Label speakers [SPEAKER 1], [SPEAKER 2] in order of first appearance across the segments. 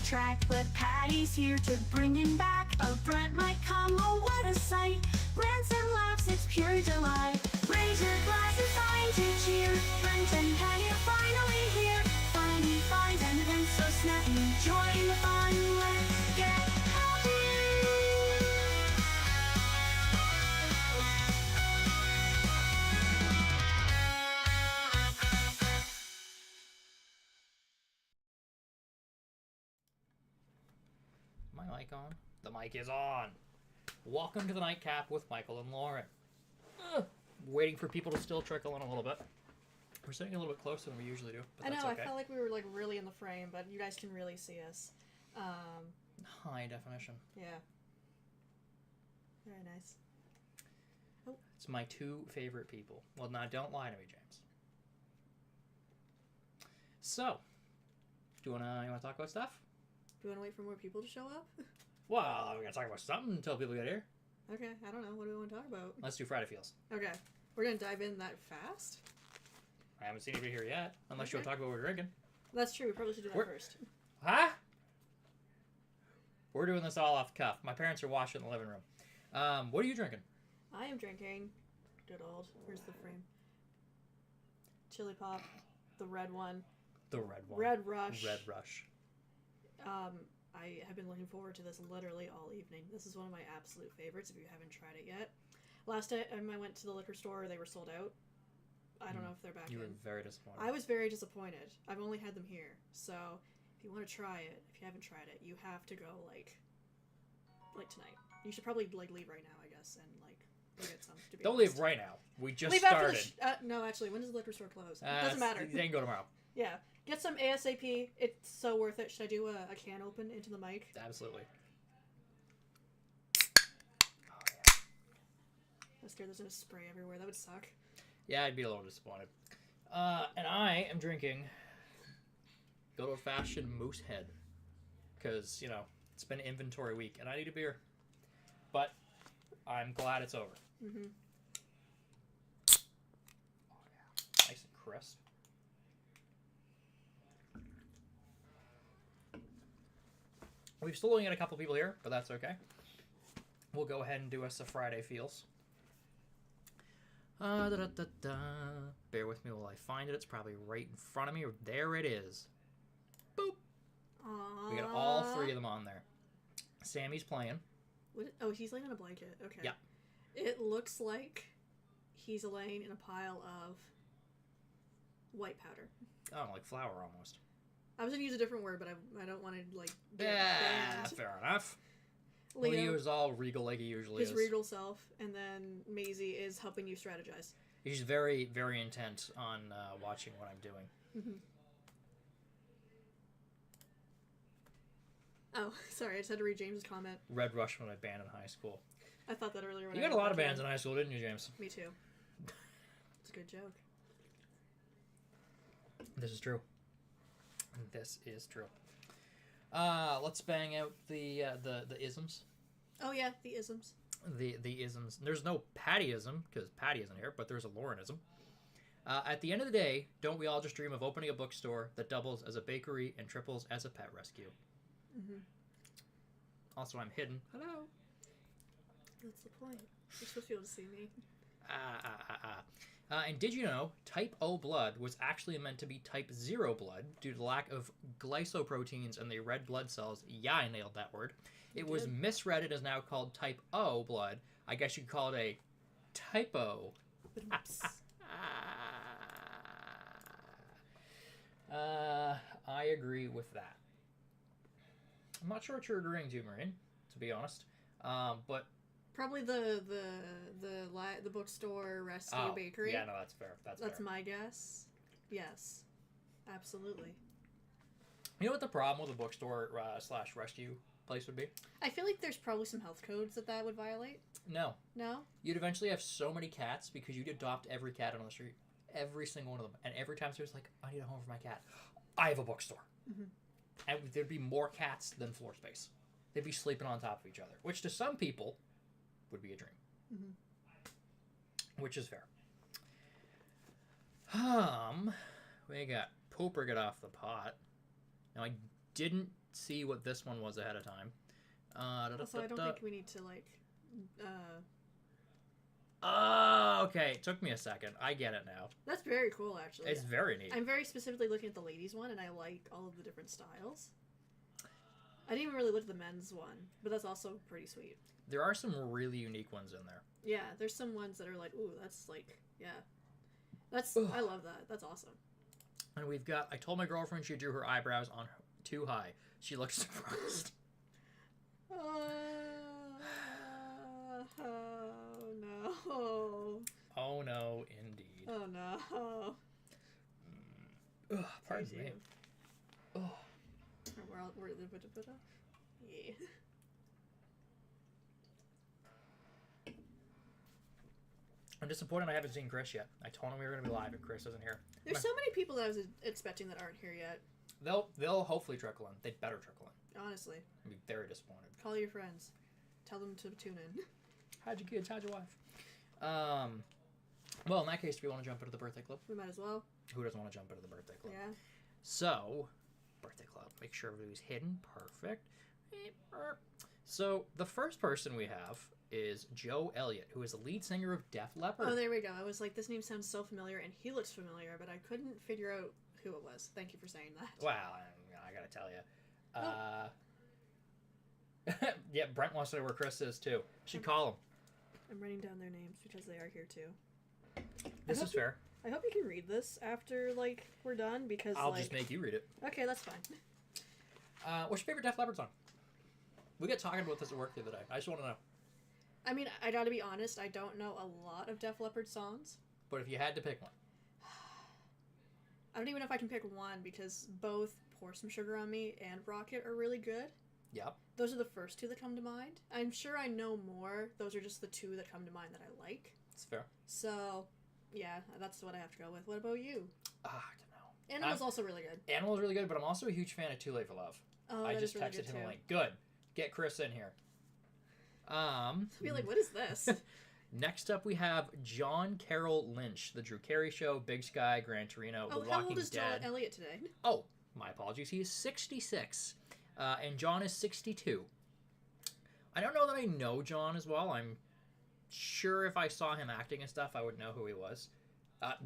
[SPEAKER 1] track, but Patty's here to bring him back. A Brent might come, oh what a sight. Rants and laughs, it's pure delight. Raise your glasses, time to cheer. Brent and Patty are finally here. Funny finds and events so snappy. Join the fun, let's get happy.
[SPEAKER 2] My mic on? The mic is on. Welcome to the NightCap with Michael and Lauren. Waiting for people to still trickle in a little bit. We're sitting a little bit closer than we usually do, but
[SPEAKER 3] I know,
[SPEAKER 2] that's okay.
[SPEAKER 3] I felt like we were like really in the frame, but you guys can really see us.
[SPEAKER 2] High definition.
[SPEAKER 3] Yeah. Very nice.
[SPEAKER 2] Oh. It's my two favorite people. Well, now don't lie to me, James. So, you wanna talk about stuff?
[SPEAKER 3] Do you want to wait for more people to show up?
[SPEAKER 2] Well, we gotta talk about something until people get here.
[SPEAKER 3] Okay, I don't know. What do we want to talk about?
[SPEAKER 2] Let's do Friday Feels.
[SPEAKER 3] Okay. We're going to dive in that fast?
[SPEAKER 2] I haven't seen anybody here yet, unless you want to talk about what we're drinking.
[SPEAKER 3] That's true. We probably should do that first.
[SPEAKER 2] Huh? We're doing this all off the cuff. My parents are watching in the living room. What are you drinking?
[SPEAKER 3] I am drinking good old. Where's the frame? Chili Pop. The red one.
[SPEAKER 2] The red one.
[SPEAKER 3] Red Rush.
[SPEAKER 2] Red Rush.
[SPEAKER 3] I have been looking forward to this literally all evening. This is one of my absolute favorites if you haven't tried it yet. Last time I went to the liquor store, they were sold out. I don't know if they're back
[SPEAKER 2] You
[SPEAKER 3] in.
[SPEAKER 2] were very disappointed.
[SPEAKER 3] I was very disappointed. I've only had them here. So, if you want to try it, if you haven't tried it, you have to go, like tonight. You should probably, leave right now, I guess, and, go get some. To be
[SPEAKER 2] Don't
[SPEAKER 3] honest.
[SPEAKER 2] leave right now. We just
[SPEAKER 3] leave
[SPEAKER 2] started.
[SPEAKER 3] After the no, actually, when does the liquor store close? It doesn't matter.
[SPEAKER 2] They can go tomorrow.
[SPEAKER 3] Yeah. Get some ASAP. It's so worth it. Should I do a can open into the mic?
[SPEAKER 2] Absolutely.
[SPEAKER 3] I'm scared there's gonna spray everywhere. That would suck.
[SPEAKER 2] Yeah, I'd be a little disappointed. And I am drinking good old-fashioned Moose Head. Because, it's been inventory week, and I need a beer. But I'm glad it's over.
[SPEAKER 3] Mm-hmm.
[SPEAKER 2] Oh, yeah. Nice and crisp. We've still only got a couple people here, but that's okay. We'll go ahead and do us a Friday Feels. Bear with me while I find it. It's probably right in front of me. There it is. Boop.
[SPEAKER 3] Aww.
[SPEAKER 2] We got all three of them on there. Sammy's playing.
[SPEAKER 3] Oh, he's laying on a blanket. Okay.
[SPEAKER 2] Yeah.
[SPEAKER 3] It looks like he's laying in a pile of white powder.
[SPEAKER 2] Oh, like flour almost.
[SPEAKER 3] I was going to use a different word, but I don't want to, get
[SPEAKER 2] Yeah,
[SPEAKER 3] banned.
[SPEAKER 2] fair enough.
[SPEAKER 3] Leo,
[SPEAKER 2] Leo is all regal like he usually
[SPEAKER 3] his
[SPEAKER 2] is.
[SPEAKER 3] regal self, and then Maisie is helping you strategize.
[SPEAKER 2] He's very, very intent on watching what I'm doing.
[SPEAKER 3] Mm-hmm. Oh, sorry, I just had to read James's comment.
[SPEAKER 2] Red Rush when I band in high school.
[SPEAKER 3] I thought that earlier.
[SPEAKER 2] You got a lot of bands in high school, didn't you, James?
[SPEAKER 3] Me too. It's a good joke.
[SPEAKER 2] This is true. This is true. Let's bang out the isms.
[SPEAKER 3] Oh yeah, the isms.
[SPEAKER 2] The isms. There's no Pattyism because Patty isn't here, but there's a Laurenism. At the end of the day, don't we all just dream of opening a bookstore that doubles as a bakery and triples as a pet rescue?
[SPEAKER 3] Mm-hmm.
[SPEAKER 2] Also, I'm hidden. Hello.
[SPEAKER 3] That's the point. You're supposed to be able to see me.
[SPEAKER 2] And did you know type O blood was actually meant to be type 0 blood due to the lack of glycoproteins in the red blood cells? Yeah, I nailed that word. It was misread. It is now called type O blood. I guess you could call it a typo. I agree with that. I'm not sure what you're agreeing to, Marine, to be honest. But
[SPEAKER 3] probably the bookstore rescue bakery.
[SPEAKER 2] Yeah, no, that's fair. That's fair.
[SPEAKER 3] My guess. Yes, absolutely.
[SPEAKER 2] You know what the problem with a bookstore / rescue place would be?
[SPEAKER 3] I feel like there's probably some health codes that would violate.
[SPEAKER 2] No.
[SPEAKER 3] No?
[SPEAKER 2] You'd eventually have so many cats because you'd adopt every cat on the street. Every single one of them. And every time someone's like, I need a home for my cat, I have a bookstore. Mm-hmm. And there'd be more cats than floor space. They'd be sleeping on top of each other, which to some people would be a dream. Mm-hmm. Which is fair. We got Pooper get off the pot. Now, I didn't see what this one was ahead of time.
[SPEAKER 3] Also, I don't think we need to like.
[SPEAKER 2] Oh, okay. It took me a second. I get it now.
[SPEAKER 3] That's very cool, actually.
[SPEAKER 2] It's very neat.
[SPEAKER 3] I'm very specifically looking at the ladies' one, and I like all of the different styles. I didn't even really look at the men's one, but that's also pretty sweet.
[SPEAKER 2] There are some really unique ones in there.
[SPEAKER 3] Yeah, there's some ones that are like, ooh, that's like, yeah. I love that. That's awesome.
[SPEAKER 2] And we've got, I told my girlfriend she drew her eyebrows on too high. She looks surprised.
[SPEAKER 3] Oh, no.
[SPEAKER 2] Oh, no, indeed.
[SPEAKER 3] Oh, no.
[SPEAKER 2] Pardon me. Oh.
[SPEAKER 3] We're yeah.
[SPEAKER 2] I'm disappointed I haven't seen Chris yet. I told him we were going to be live and Chris isn't here.
[SPEAKER 3] There's so many people that I was expecting that aren't here yet.
[SPEAKER 2] They'll hopefully trickle in. They'd better trickle in.
[SPEAKER 3] Honestly.
[SPEAKER 2] I'd be very disappointed.
[SPEAKER 3] Call your friends. Tell them to tune in.
[SPEAKER 2] How'd your kids? How'd your wife? Well, in that case, do we want to jump into the birthday club?
[SPEAKER 3] We might as well.
[SPEAKER 2] Who doesn't want to jump into the birthday club?
[SPEAKER 3] Yeah.
[SPEAKER 2] So, birthday club. Make sure everybody's hidden. Perfect. So, the first person we have is Joe Elliott, who is the lead singer of Def Leppard.
[SPEAKER 3] Oh, there we go. I was like, this name sounds so familiar, and he looks familiar, but I couldn't figure out who it was. Thank you for saying that.
[SPEAKER 2] Wow, I gotta tell you. Yeah, Brent wants to know where Chris is, too. Should call him.
[SPEAKER 3] I'm writing down their names because they are here, too.
[SPEAKER 2] This is fair.
[SPEAKER 3] I hope you can read this after, like, we're done, because,
[SPEAKER 2] I'll just make you read it.
[SPEAKER 3] Okay, that's fine.
[SPEAKER 2] What's your favorite Def Leppard song? We got talking about this at work the other day. I just want to know.
[SPEAKER 3] I mean, I gotta be honest, I don't know a lot of Def Leppard songs.
[SPEAKER 2] But if you had to pick one.
[SPEAKER 3] I don't even know if I can pick one, because both Pour Some Sugar on Me and Rocket are really good.
[SPEAKER 2] Yep.
[SPEAKER 3] Those are the first two that come to mind. I'm sure I know more. Those are just the two that come to mind that I like.
[SPEAKER 2] It's fair.
[SPEAKER 3] So, yeah, that's what I have to go with. What about you?
[SPEAKER 2] I don't know.
[SPEAKER 3] Animal's also really good.
[SPEAKER 2] Animal's really good, but I'm also a huge fan of Too Late for Love.
[SPEAKER 3] Oh,
[SPEAKER 2] I
[SPEAKER 3] that
[SPEAKER 2] just
[SPEAKER 3] is really
[SPEAKER 2] texted
[SPEAKER 3] good
[SPEAKER 2] him
[SPEAKER 3] too.
[SPEAKER 2] like, good. Get Chris in here.
[SPEAKER 3] Be like, what is this?
[SPEAKER 2] Next up, we have John Carroll Lynch, The Drew Carey Show, Big Sky, Gran Torino, The
[SPEAKER 3] Oh, how
[SPEAKER 2] Walking
[SPEAKER 3] old is John
[SPEAKER 2] Dead.
[SPEAKER 3] Elliott today?
[SPEAKER 2] Oh, my apologies. He is 66, and John is 62. I don't know that I know John as well. I'm sure if I saw him acting and stuff, I would know who he was.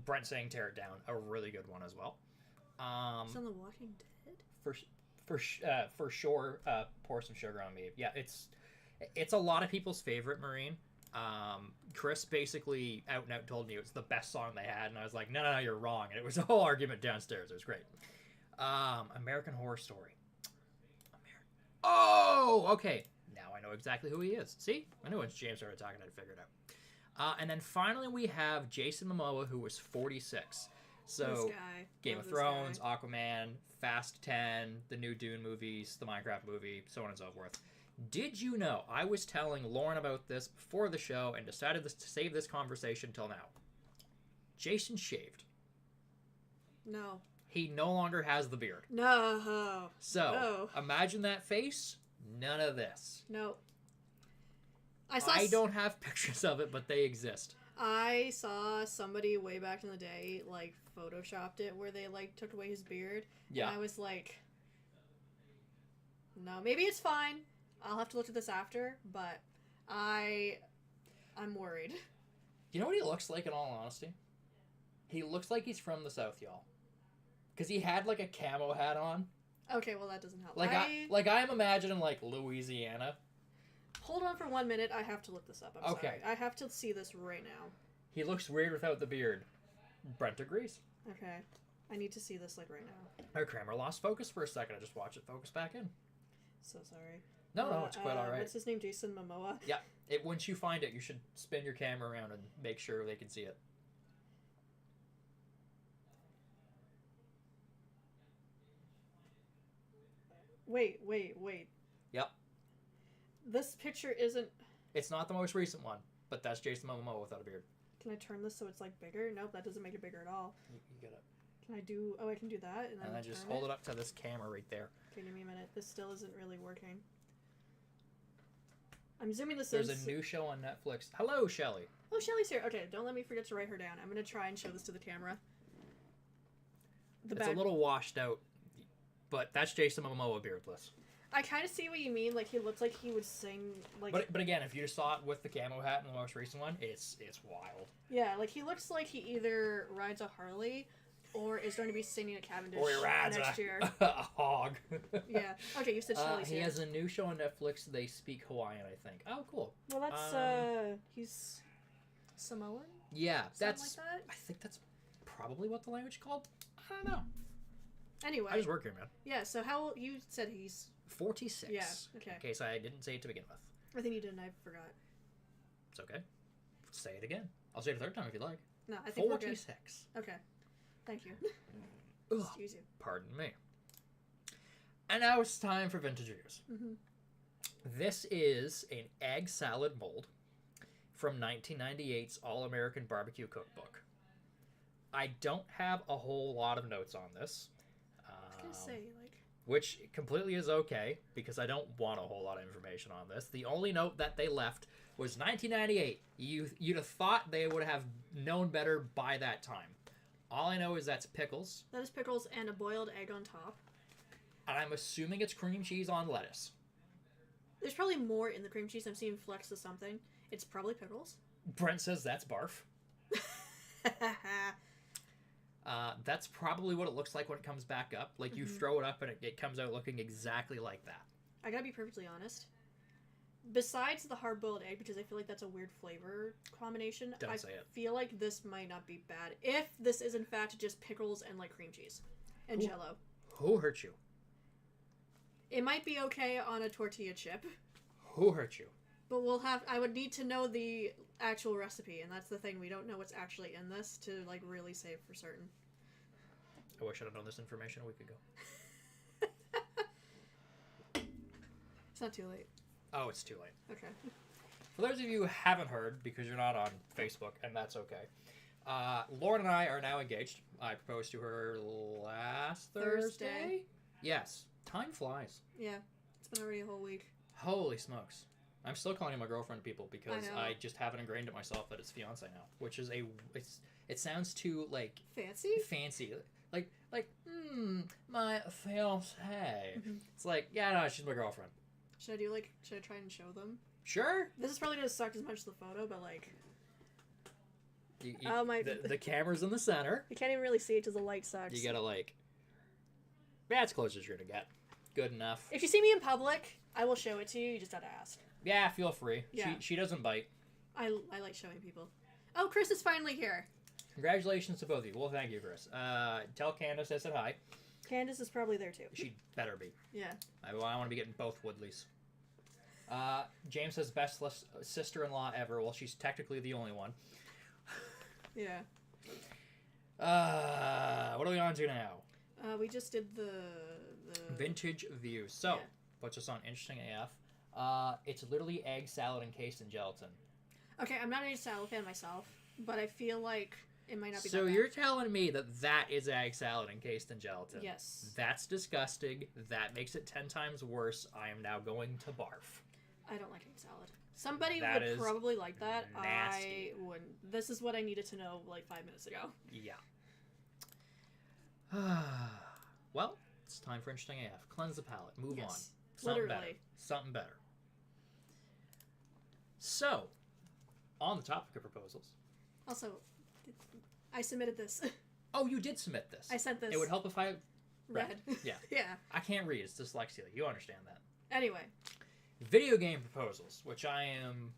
[SPEAKER 2] Brent saying "Tear It Down," a really good one as well.
[SPEAKER 3] He's on The Walking Dead?
[SPEAKER 2] For sure, Pour Some Sugar on Me. Yeah, it's a lot of people's favorite, Marine. Chris basically out and out told me it was the best song they had, and I was like, no, you're wrong. And it was a whole argument downstairs. It was great. American Horror Story. Oh, okay. Now I know exactly who he is. See? I knew once James started talking, I'd figure it out. And then finally we have Jason Momoa, who was 46. So,
[SPEAKER 3] This guy.
[SPEAKER 2] Game
[SPEAKER 3] Love
[SPEAKER 2] of
[SPEAKER 3] this
[SPEAKER 2] Thrones,
[SPEAKER 3] guy.
[SPEAKER 2] Aquaman, Fast 10, the new Dune movies, the Minecraft movie, so on and so forth. Did you know I was telling Lauren about this before the show and decided to save this conversation till now? Jason shaved.
[SPEAKER 3] No.
[SPEAKER 2] He no longer has the beard.
[SPEAKER 3] No.
[SPEAKER 2] So,
[SPEAKER 3] No.
[SPEAKER 2] imagine that face. None of this.
[SPEAKER 3] No.
[SPEAKER 2] I don't have pictures of it, but they exist.
[SPEAKER 3] I saw somebody way back in the day, like, photoshopped it where they, like, took away his beard.
[SPEAKER 2] Yeah.
[SPEAKER 3] And I was like, no, maybe it's fine. I'll have to look at this after, but I'm worried.
[SPEAKER 2] You know what he looks like, in all honesty? He looks like he's from the South, y'all. Because he had, like, a camo hat on.
[SPEAKER 3] Okay, well, that doesn't help.
[SPEAKER 2] Like I'm imagining, like, Louisiana.
[SPEAKER 3] Hold on for 1 minute. I have to look this up. I'm
[SPEAKER 2] Okay.
[SPEAKER 3] sorry. I have to see this right now.
[SPEAKER 2] He looks weird without the beard. Brent agrees.
[SPEAKER 3] Okay. I need to see this, like, right now.
[SPEAKER 2] Our camera lost focus for a second. I just watched it focus back in.
[SPEAKER 3] So sorry.
[SPEAKER 2] No, it's quite all right.
[SPEAKER 3] What's his name? Jason Momoa?
[SPEAKER 2] Yeah. Once you find it, you should spin your camera around and make sure they can see it.
[SPEAKER 3] Wait.
[SPEAKER 2] Yep.
[SPEAKER 3] This picture isn't...
[SPEAKER 2] It's not the most recent one, but that's Jason Momoa without a beard.
[SPEAKER 3] Can I turn this so it's, like, bigger? Nope, that doesn't make it bigger at all.
[SPEAKER 2] You get it.
[SPEAKER 3] Can I do... Oh, I can do that, and then
[SPEAKER 2] just
[SPEAKER 3] turn
[SPEAKER 2] hold it up to this camera right there.
[SPEAKER 3] Okay, give me a minute. This still isn't really working. I'm zooming this
[SPEAKER 2] There's
[SPEAKER 3] in.
[SPEAKER 2] a new show on Netflix. Hello, Shelly.
[SPEAKER 3] Oh, Shelly's here. Okay, don't let me forget to write her down. I'm going to try and show this to the camera.
[SPEAKER 2] It's a little washed out, but that's Jason Momoa beardless.
[SPEAKER 3] I kind of see what you mean. Like, he looks like he would sing, like...
[SPEAKER 2] But again, if you just saw it with the camo hat in the most recent one, it's wild.
[SPEAKER 3] Yeah, like, he looks like he either rides a Harley or is going to be singing at Cavendish
[SPEAKER 2] Or he rides
[SPEAKER 3] next year.
[SPEAKER 2] a hog.
[SPEAKER 3] Yeah. Okay, you said Shelly's
[SPEAKER 2] He
[SPEAKER 3] here.
[SPEAKER 2] has a new show on Netflix. They speak Hawaiian, I think. Oh, cool.
[SPEAKER 3] Well, that's, he's Samoan?
[SPEAKER 2] Yeah,
[SPEAKER 3] Something
[SPEAKER 2] that's...
[SPEAKER 3] like that?
[SPEAKER 2] I think that's probably what the language is called. I don't know.
[SPEAKER 3] Anyway.
[SPEAKER 2] I just work here, man.
[SPEAKER 3] Yeah, so how... You said he's...
[SPEAKER 2] 46.
[SPEAKER 3] Yeah, okay.
[SPEAKER 2] In case I didn't say it to begin with.
[SPEAKER 3] I think you did and I forgot.
[SPEAKER 2] It's okay. Say it again. I'll say it a third time if you like.
[SPEAKER 3] No, I think
[SPEAKER 2] 46.
[SPEAKER 3] We're good. Okay. Thank you.
[SPEAKER 2] Ugh,
[SPEAKER 3] Excuse you.
[SPEAKER 2] pardon me. And now it's time for vintage reviews.
[SPEAKER 3] Mm-hmm.
[SPEAKER 2] This is an egg salad mold from 1998's All-American Barbecue Cookbook. I don't have a whole lot of notes on this.
[SPEAKER 3] I was gonna say, like...
[SPEAKER 2] Which completely is okay, because I don't want a whole lot of information on this. The only note that they left was 1998. You'd have thought they would have known better by that time. All I know is that's pickles.
[SPEAKER 3] That is pickles and a boiled egg on top.
[SPEAKER 2] And I'm assuming it's cream cheese on lettuce.
[SPEAKER 3] There's probably more in the cream cheese. I'm seeing flecks of something. It's probably pickles.
[SPEAKER 2] Brent says that's barf. That's probably what it looks like when it comes back up. Like, you throw it up and it comes out looking exactly like that.
[SPEAKER 3] I gotta be perfectly honest. Besides the hard-boiled egg, because I feel like that's a weird flavor combination,
[SPEAKER 2] Don't say it.
[SPEAKER 3] I feel like this might not be bad. If this is, in fact, just pickles and, like, cream cheese. And Jell-O.
[SPEAKER 2] Who hurt you?
[SPEAKER 3] It might be okay on a tortilla chip.
[SPEAKER 2] Who hurt you?
[SPEAKER 3] But I would need to know the actual recipe, and that's the thing. We don't know what's actually in this to, like, really say for certain.
[SPEAKER 2] I wish I'd have known this information a week ago.
[SPEAKER 3] It's not too late.
[SPEAKER 2] Oh, it's too late.
[SPEAKER 3] Okay.
[SPEAKER 2] For those of you who haven't heard, because you're not on Facebook, and that's okay, Lauren and I are now engaged. I proposed to her last Thursday. Yes. Time flies.
[SPEAKER 3] Yeah. It's been already a whole week.
[SPEAKER 2] Holy smokes. I'm still calling her my girlfriend, people, because
[SPEAKER 3] I know.
[SPEAKER 2] I just haven't ingrained it myself that it's fiance now, which is it sounds too, like,
[SPEAKER 3] Fancy?
[SPEAKER 2] fancy. My fiance. It's like, yeah, no, she's my girlfriend.
[SPEAKER 3] Should I try and show them?
[SPEAKER 2] Sure.
[SPEAKER 3] This is probably gonna suck as much as the photo, but like...
[SPEAKER 2] The camera's in the center.
[SPEAKER 3] You can't even really see it because the light sucks.
[SPEAKER 2] You gotta, like... That's close as you're gonna get. Good enough.
[SPEAKER 3] If you see me in public, I will show it to you. You just gotta ask.
[SPEAKER 2] Yeah, feel free.
[SPEAKER 3] Yeah.
[SPEAKER 2] She doesn't bite.
[SPEAKER 3] I like showing people. Oh, Chris is finally here.
[SPEAKER 2] Congratulations to both of you. Well, thank you, Chris. Tell Candace I said hi.
[SPEAKER 3] Candace is probably there too.
[SPEAKER 2] She better be.
[SPEAKER 3] Yeah.
[SPEAKER 2] I want to be getting both Woodleys. James says best sister-in-law ever. Well, she's technically the only one.
[SPEAKER 3] Yeah.
[SPEAKER 2] What are we on to now?
[SPEAKER 3] We just did the
[SPEAKER 2] Vintage views. So,
[SPEAKER 3] Yeah.
[SPEAKER 2] puts us on interesting AF. It's literally egg salad encased in gelatin.
[SPEAKER 3] Okay, I'm not an egg salad fan myself, but I feel like it might not be
[SPEAKER 2] So
[SPEAKER 3] that bad.
[SPEAKER 2] you're telling me that is egg salad encased in gelatin?
[SPEAKER 3] Yes.
[SPEAKER 2] That's disgusting. That makes it 10 times worse. I am now going to barf.
[SPEAKER 3] I don't like egg salad. Somebody
[SPEAKER 2] That
[SPEAKER 3] would
[SPEAKER 2] is
[SPEAKER 3] probably like that.
[SPEAKER 2] nasty.
[SPEAKER 3] I wouldn't. This is what I needed to know like 5 minutes ago.
[SPEAKER 2] Yeah. Well, it's time for interesting AF. Cleanse the palate. Move on.
[SPEAKER 3] Yes,
[SPEAKER 2] Something
[SPEAKER 3] literally.
[SPEAKER 2] better. Something better. So, on the topic of proposals.
[SPEAKER 3] Also, I submitted this.
[SPEAKER 2] Oh, you did submit this.
[SPEAKER 3] I sent this.
[SPEAKER 2] It would help if I
[SPEAKER 3] Read.
[SPEAKER 2] Yeah.
[SPEAKER 3] Yeah.
[SPEAKER 2] I can't read. It's dyslexia. You understand that.
[SPEAKER 3] Anyway.
[SPEAKER 2] Video game proposals, which I am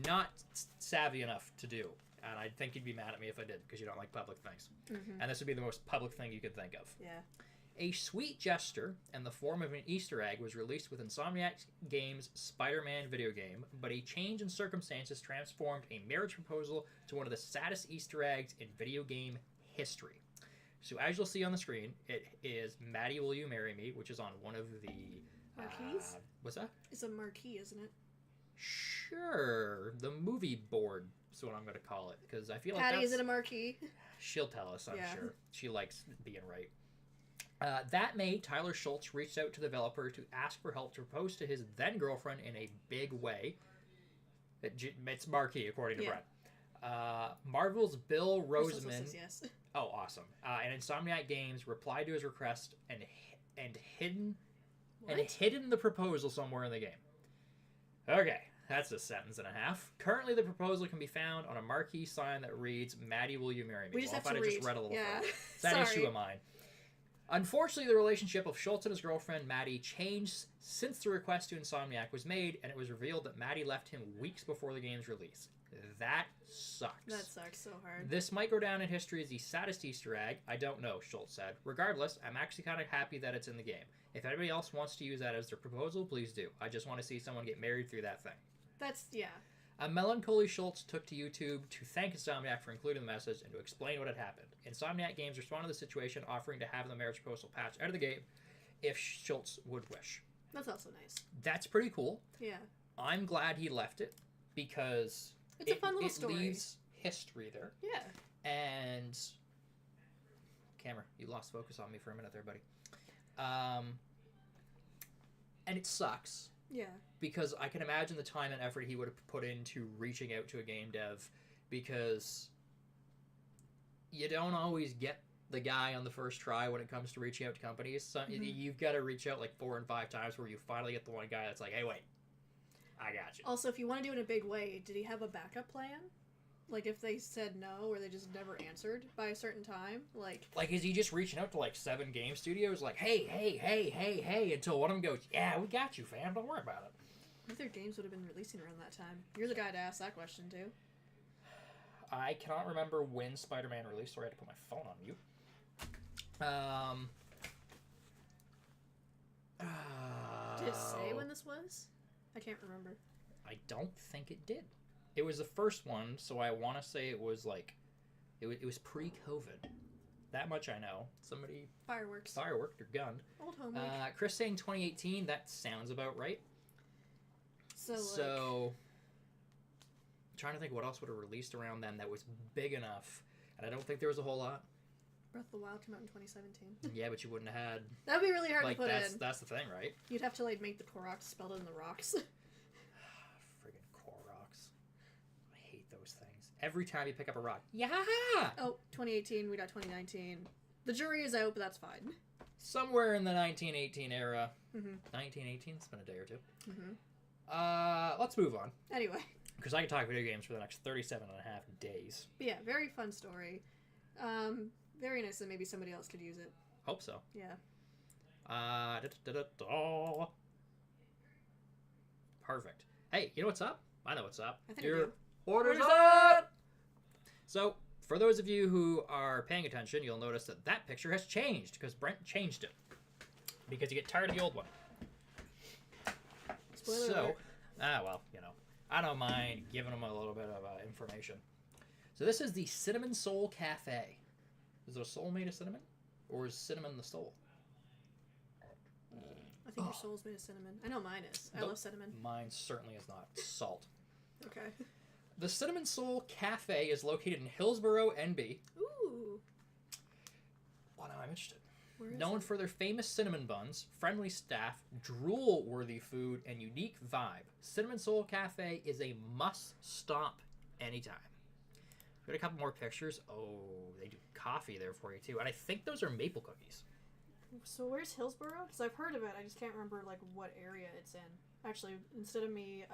[SPEAKER 2] not savvy enough to do. And I think you'd be mad at me if I did, because you don't like public things.
[SPEAKER 3] Mm-hmm.
[SPEAKER 2] And this would be the most public thing you could think of.
[SPEAKER 3] Yeah.
[SPEAKER 2] A sweet gesture in the form of an Easter egg was released with Insomniac Games' Spider-Man video game, but a change in circumstances transformed a marriage proposal to one of the saddest Easter eggs in video game history. So as you'll see on the screen, it is Maddie, Will You Marry Me, which is on one of the...
[SPEAKER 3] Marquees?
[SPEAKER 2] What's that?
[SPEAKER 3] It's a marquee, isn't it?
[SPEAKER 2] Sure. The movie board is what I'm going to call it, because I feel like
[SPEAKER 3] Patty,
[SPEAKER 2] that's...
[SPEAKER 3] is it a marquee?
[SPEAKER 2] She'll tell us, I'm
[SPEAKER 3] Yeah.
[SPEAKER 2] sure. She likes being right. That May, Tyler Schultz reached out to the developer to ask for help to propose to his then-girlfriend in a big way. It's marquee, according to Brent. Marvel's Bill
[SPEAKER 3] Crystal
[SPEAKER 2] Roseman...
[SPEAKER 3] says yes.
[SPEAKER 2] Oh, awesome. And Insomniac Games replied to his request and hidden
[SPEAKER 3] What?
[SPEAKER 2] and hidden the proposal somewhere in the game. Okay, that's a sentence and a half. Currently, the proposal can be found on a marquee sign that reads, "Maddie, will you marry me?"
[SPEAKER 3] We just have to
[SPEAKER 2] I
[SPEAKER 3] read.
[SPEAKER 2] just read a little
[SPEAKER 3] Yeah.
[SPEAKER 2] further. It's that
[SPEAKER 3] Sorry.
[SPEAKER 2] issue of mine. Unfortunately, the relationship of Schultz and his girlfriend, Maddie, changed since the request to Insomniac was made, and it was revealed that Maddie left him weeks before the game's release. That sucks.
[SPEAKER 3] That sucks so hard.
[SPEAKER 2] This might go down in history as the saddest Easter egg. I don't know, Schultz said. Regardless, I'm actually kind of happy that it's in the game. If anybody else wants to use that as their proposal, please do. I just want to see someone get married through that thing.
[SPEAKER 3] That's, yeah.
[SPEAKER 2] A melancholy Schultz took to YouTube to thank Insomniac for including the message and to explain what had happened. Insomniac Games responded to the situation, offering to have the marriage proposal patch out of the game if Schultz would wish.
[SPEAKER 3] That's also nice.
[SPEAKER 2] That's pretty cool.
[SPEAKER 3] Yeah.
[SPEAKER 2] I'm glad he left it because
[SPEAKER 3] It's a fun little story.
[SPEAKER 2] It leaves history there.
[SPEAKER 3] Yeah.
[SPEAKER 2] And camera, you lost focus on me for a minute there, buddy. And it sucks.
[SPEAKER 3] Yeah.
[SPEAKER 2] Because I can imagine the time and effort he would have put into reaching out to a game dev, because you don't always get the guy on the first try when it comes to reaching out to companies. So you've got to reach out like 4 and 5 times where you finally get the one guy that's like, hey, wait, I got you.
[SPEAKER 3] Also, if you want to do it in a big way, did he have a backup plan? Like, if they said no, or they just never answered by a certain time? Like,
[SPEAKER 2] is he just reaching out to like 7 game studios like, hey, until one of them goes, yeah, we got you, fam, don't worry about it.
[SPEAKER 3] I think their games would have been releasing around that time. You're the guy to ask that question, too.
[SPEAKER 2] I cannot remember when Spider-Man released, so I had to put my phone on mute.
[SPEAKER 3] Did it say when this was? I can't remember.
[SPEAKER 2] I don't think it did. It was the first one, so I want to say it was like, it was pre-COVID. That much I know. Somebody
[SPEAKER 3] Fireworks.
[SPEAKER 2] fireworked or gunned.
[SPEAKER 3] Old homework.
[SPEAKER 2] Chris saying 2018, that sounds about right. So I'm trying to think what else would have released around then that was big enough, and I don't think there was a whole lot.
[SPEAKER 3] Breath of the Wild came out in 2017.
[SPEAKER 2] Yeah, but you wouldn't have had,
[SPEAKER 3] That would be really hard
[SPEAKER 2] like,
[SPEAKER 3] to put in.
[SPEAKER 2] that's the thing, right?
[SPEAKER 3] You'd have to, like, make the Koroks spelled in the rocks.
[SPEAKER 2] Friggin' Koroks. I hate those things. Every time you pick up a rock, yeah!
[SPEAKER 3] Oh, 2018, we got 2019. The jury is out, but that's fine.
[SPEAKER 2] Somewhere in the 1918 era.
[SPEAKER 3] Mm-hmm.
[SPEAKER 2] 1918? It's been a day or two.
[SPEAKER 3] Mm-hmm.
[SPEAKER 2] Let's move on.
[SPEAKER 3] Anyway.
[SPEAKER 2] Because I could talk video games for the next 37 and a half days.
[SPEAKER 3] But yeah, very fun story. Very nice that maybe somebody else could use it.
[SPEAKER 2] Hope so.
[SPEAKER 3] Yeah.
[SPEAKER 2] Perfect. Hey, you know what's up? I know what's up.
[SPEAKER 3] I think I
[SPEAKER 2] Your
[SPEAKER 3] do.
[SPEAKER 2] order's up! So, for those of you who are paying attention, you'll notice that that picture has changed because Brent changed it. Because you get tired of the old one.
[SPEAKER 3] Spoiler alert.
[SPEAKER 2] Well, you know, I don't mind giving them a little bit of information. So this is the Cinnamon Soul Cafe. Is there a soul made of cinnamon? Or is cinnamon the soul?
[SPEAKER 3] I think your soul's made of cinnamon. I know mine is. I
[SPEAKER 2] Nope.
[SPEAKER 3] love cinnamon.
[SPEAKER 2] Mine certainly is not. Salt.
[SPEAKER 3] Okay.
[SPEAKER 2] The Cinnamon Soul Cafe is located in Hillsborough, NB.
[SPEAKER 3] Ooh.
[SPEAKER 2] Well, now I'm interested.
[SPEAKER 3] Where is
[SPEAKER 2] Known
[SPEAKER 3] it?
[SPEAKER 2] for their famous cinnamon buns, friendly staff, drool-worthy food, and unique vibe, Cinnamon Soul Cafe is a must-stop anytime. We've got a couple more pictures. Oh, they do coffee there for you, too. And I think those are maple cookies.
[SPEAKER 3] So where's Hillsborough? Because I've heard of it. I just can't remember, like, what area it's in. Actually, instead of me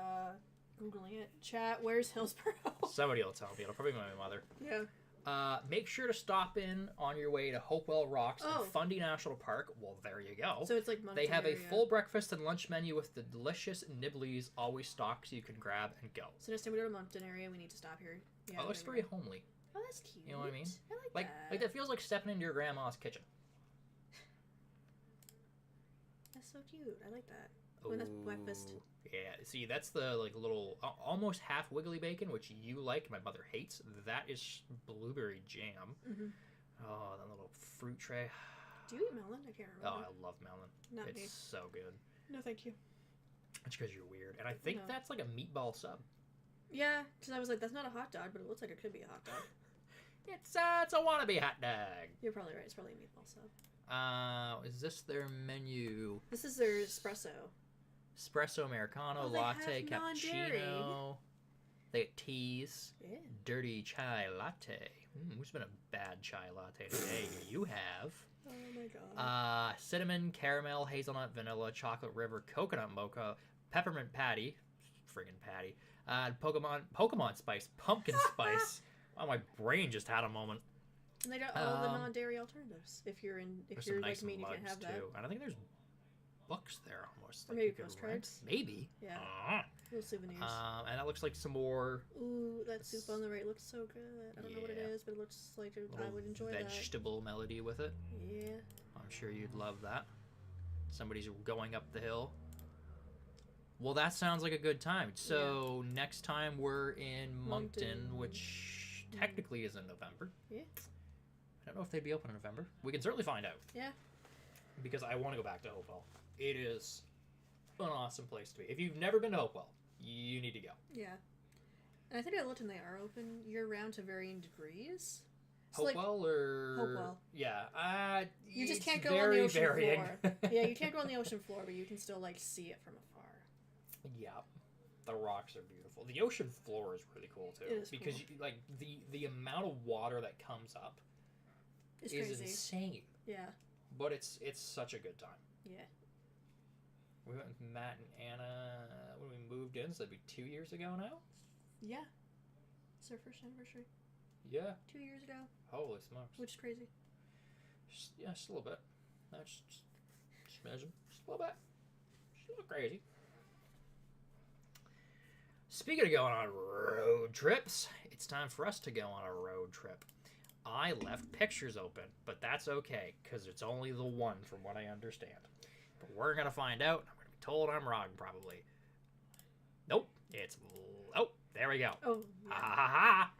[SPEAKER 3] Googling it, chat, where's Hillsborough?
[SPEAKER 2] Somebody will tell me. It'll probably be my mother.
[SPEAKER 3] Yeah.
[SPEAKER 2] Make sure to stop in on your way to Hopewell Rocks
[SPEAKER 3] Oh.
[SPEAKER 2] and Fundy National Park. Well, there you go.
[SPEAKER 3] So it's like Moncton
[SPEAKER 2] They have a
[SPEAKER 3] area.
[SPEAKER 2] full breakfast and lunch menu with the delicious nibblies always stocked so you can grab and go.
[SPEAKER 3] So next time we go to Moncton area, we need to stop here. Yeah,
[SPEAKER 2] Oh, it looks
[SPEAKER 3] there
[SPEAKER 2] very
[SPEAKER 3] we go.
[SPEAKER 2] homely.
[SPEAKER 3] Oh, that's cute.
[SPEAKER 2] You know what I mean?
[SPEAKER 3] I like
[SPEAKER 2] Like that feels like stepping into your grandma's kitchen.
[SPEAKER 3] That's so cute. I like that. When that's breakfast.
[SPEAKER 2] Ooh, yeah, see, that's the like little almost half wiggly bacon, which you like. My mother hates. That is blueberry jam.
[SPEAKER 3] Mm-hmm.
[SPEAKER 2] Oh, that little fruit tray.
[SPEAKER 3] Do you eat melon? I can't
[SPEAKER 2] Oh,
[SPEAKER 3] remember.
[SPEAKER 2] I love melon.
[SPEAKER 3] Not
[SPEAKER 2] It's
[SPEAKER 3] me.
[SPEAKER 2] so good.
[SPEAKER 3] No, thank you.
[SPEAKER 2] It's because you're weird, and I think
[SPEAKER 3] No.
[SPEAKER 2] that's like a meatball sub.
[SPEAKER 3] Yeah, because I was like, that's not a hot dog, but it looks like it could be a hot dog.
[SPEAKER 2] It's a wannabe hot dog.
[SPEAKER 3] You're probably right. It's probably a meatball sub.
[SPEAKER 2] Is this their menu?
[SPEAKER 3] This is their espresso.
[SPEAKER 2] Espresso Americano,
[SPEAKER 3] Oh, they
[SPEAKER 2] latte,
[SPEAKER 3] have non-dairy.
[SPEAKER 2] cappuccino. They got teas.
[SPEAKER 3] Yeah.
[SPEAKER 2] Dirty chai latte. Who's been a bad chai latte today? You have.
[SPEAKER 3] Oh my god.
[SPEAKER 2] Cinnamon, caramel, hazelnut, vanilla, chocolate river, coconut mocha, peppermint patty, friggin' patty, Pokemon spice, pumpkin spice. Oh, my brain just had a moment.
[SPEAKER 3] And they got all the non-dairy alternatives. If you're
[SPEAKER 2] Some
[SPEAKER 3] like
[SPEAKER 2] nice
[SPEAKER 3] me and you can't
[SPEAKER 2] mugs
[SPEAKER 3] have that.
[SPEAKER 2] too. And I think there's books there almost.
[SPEAKER 3] Or
[SPEAKER 2] Like
[SPEAKER 3] maybe
[SPEAKER 2] you could rent.
[SPEAKER 3] postcards.
[SPEAKER 2] Maybe.
[SPEAKER 3] Yeah. Little souvenirs.
[SPEAKER 2] And that looks like some more
[SPEAKER 3] Ooh, that soup on the right looks so good. I don't know what it
[SPEAKER 2] Yeah.
[SPEAKER 3] is, but it looks like I would enjoy
[SPEAKER 2] vegetable melody with it.
[SPEAKER 3] that. Yeah.
[SPEAKER 2] I'm sure you'd love that. Somebody's going up the hill. Well, that sounds like a good time. So next time we're in Moncton, which technically is in November.
[SPEAKER 3] Yeah.
[SPEAKER 2] I don't know if they'd be open in November. We can certainly find out.
[SPEAKER 3] Yeah.
[SPEAKER 2] Because I want to go back to Hopewell. It is an awesome place to be. If you've never been to Hopewell, you need to go.
[SPEAKER 3] Yeah. And I think I looked and they are open year-round to varying degrees. So
[SPEAKER 2] Hopewell or...
[SPEAKER 3] Hopewell.
[SPEAKER 2] Yeah.
[SPEAKER 3] You just
[SPEAKER 2] it's
[SPEAKER 3] can't go on the
[SPEAKER 2] very
[SPEAKER 3] ocean
[SPEAKER 2] varying.
[SPEAKER 3] floor. Yeah, you can't go on the ocean floor, but you can still, like, see it from afar.
[SPEAKER 2] Yeah. The rocks are beautiful. The ocean floor is really cool, too.
[SPEAKER 3] It is
[SPEAKER 2] because,
[SPEAKER 3] cool.
[SPEAKER 2] you, like, the amount of water that comes up
[SPEAKER 3] It's
[SPEAKER 2] is
[SPEAKER 3] crazy.
[SPEAKER 2] insane.
[SPEAKER 3] Yeah.
[SPEAKER 2] But it's such a good time.
[SPEAKER 3] Yeah.
[SPEAKER 2] We went with Matt and Anna when we moved in, so that'd be 2 years ago now?
[SPEAKER 3] Yeah. It's our first anniversary.
[SPEAKER 2] Yeah.
[SPEAKER 3] 2 years ago.
[SPEAKER 2] Holy smokes.
[SPEAKER 3] Which is crazy.
[SPEAKER 2] Just a little bit. No, just smidgen. Just a little bit. Just a little crazy. Speaking of going on road trips, it's time for us to go on a road trip. I left pictures open, but that's okay, because it's only the one from what I understand. But we're going to find out. I'm going to be told I'm wrong, probably. Nope. Oh, there we go.
[SPEAKER 3] Oh, yeah.
[SPEAKER 2] Ha ha ha.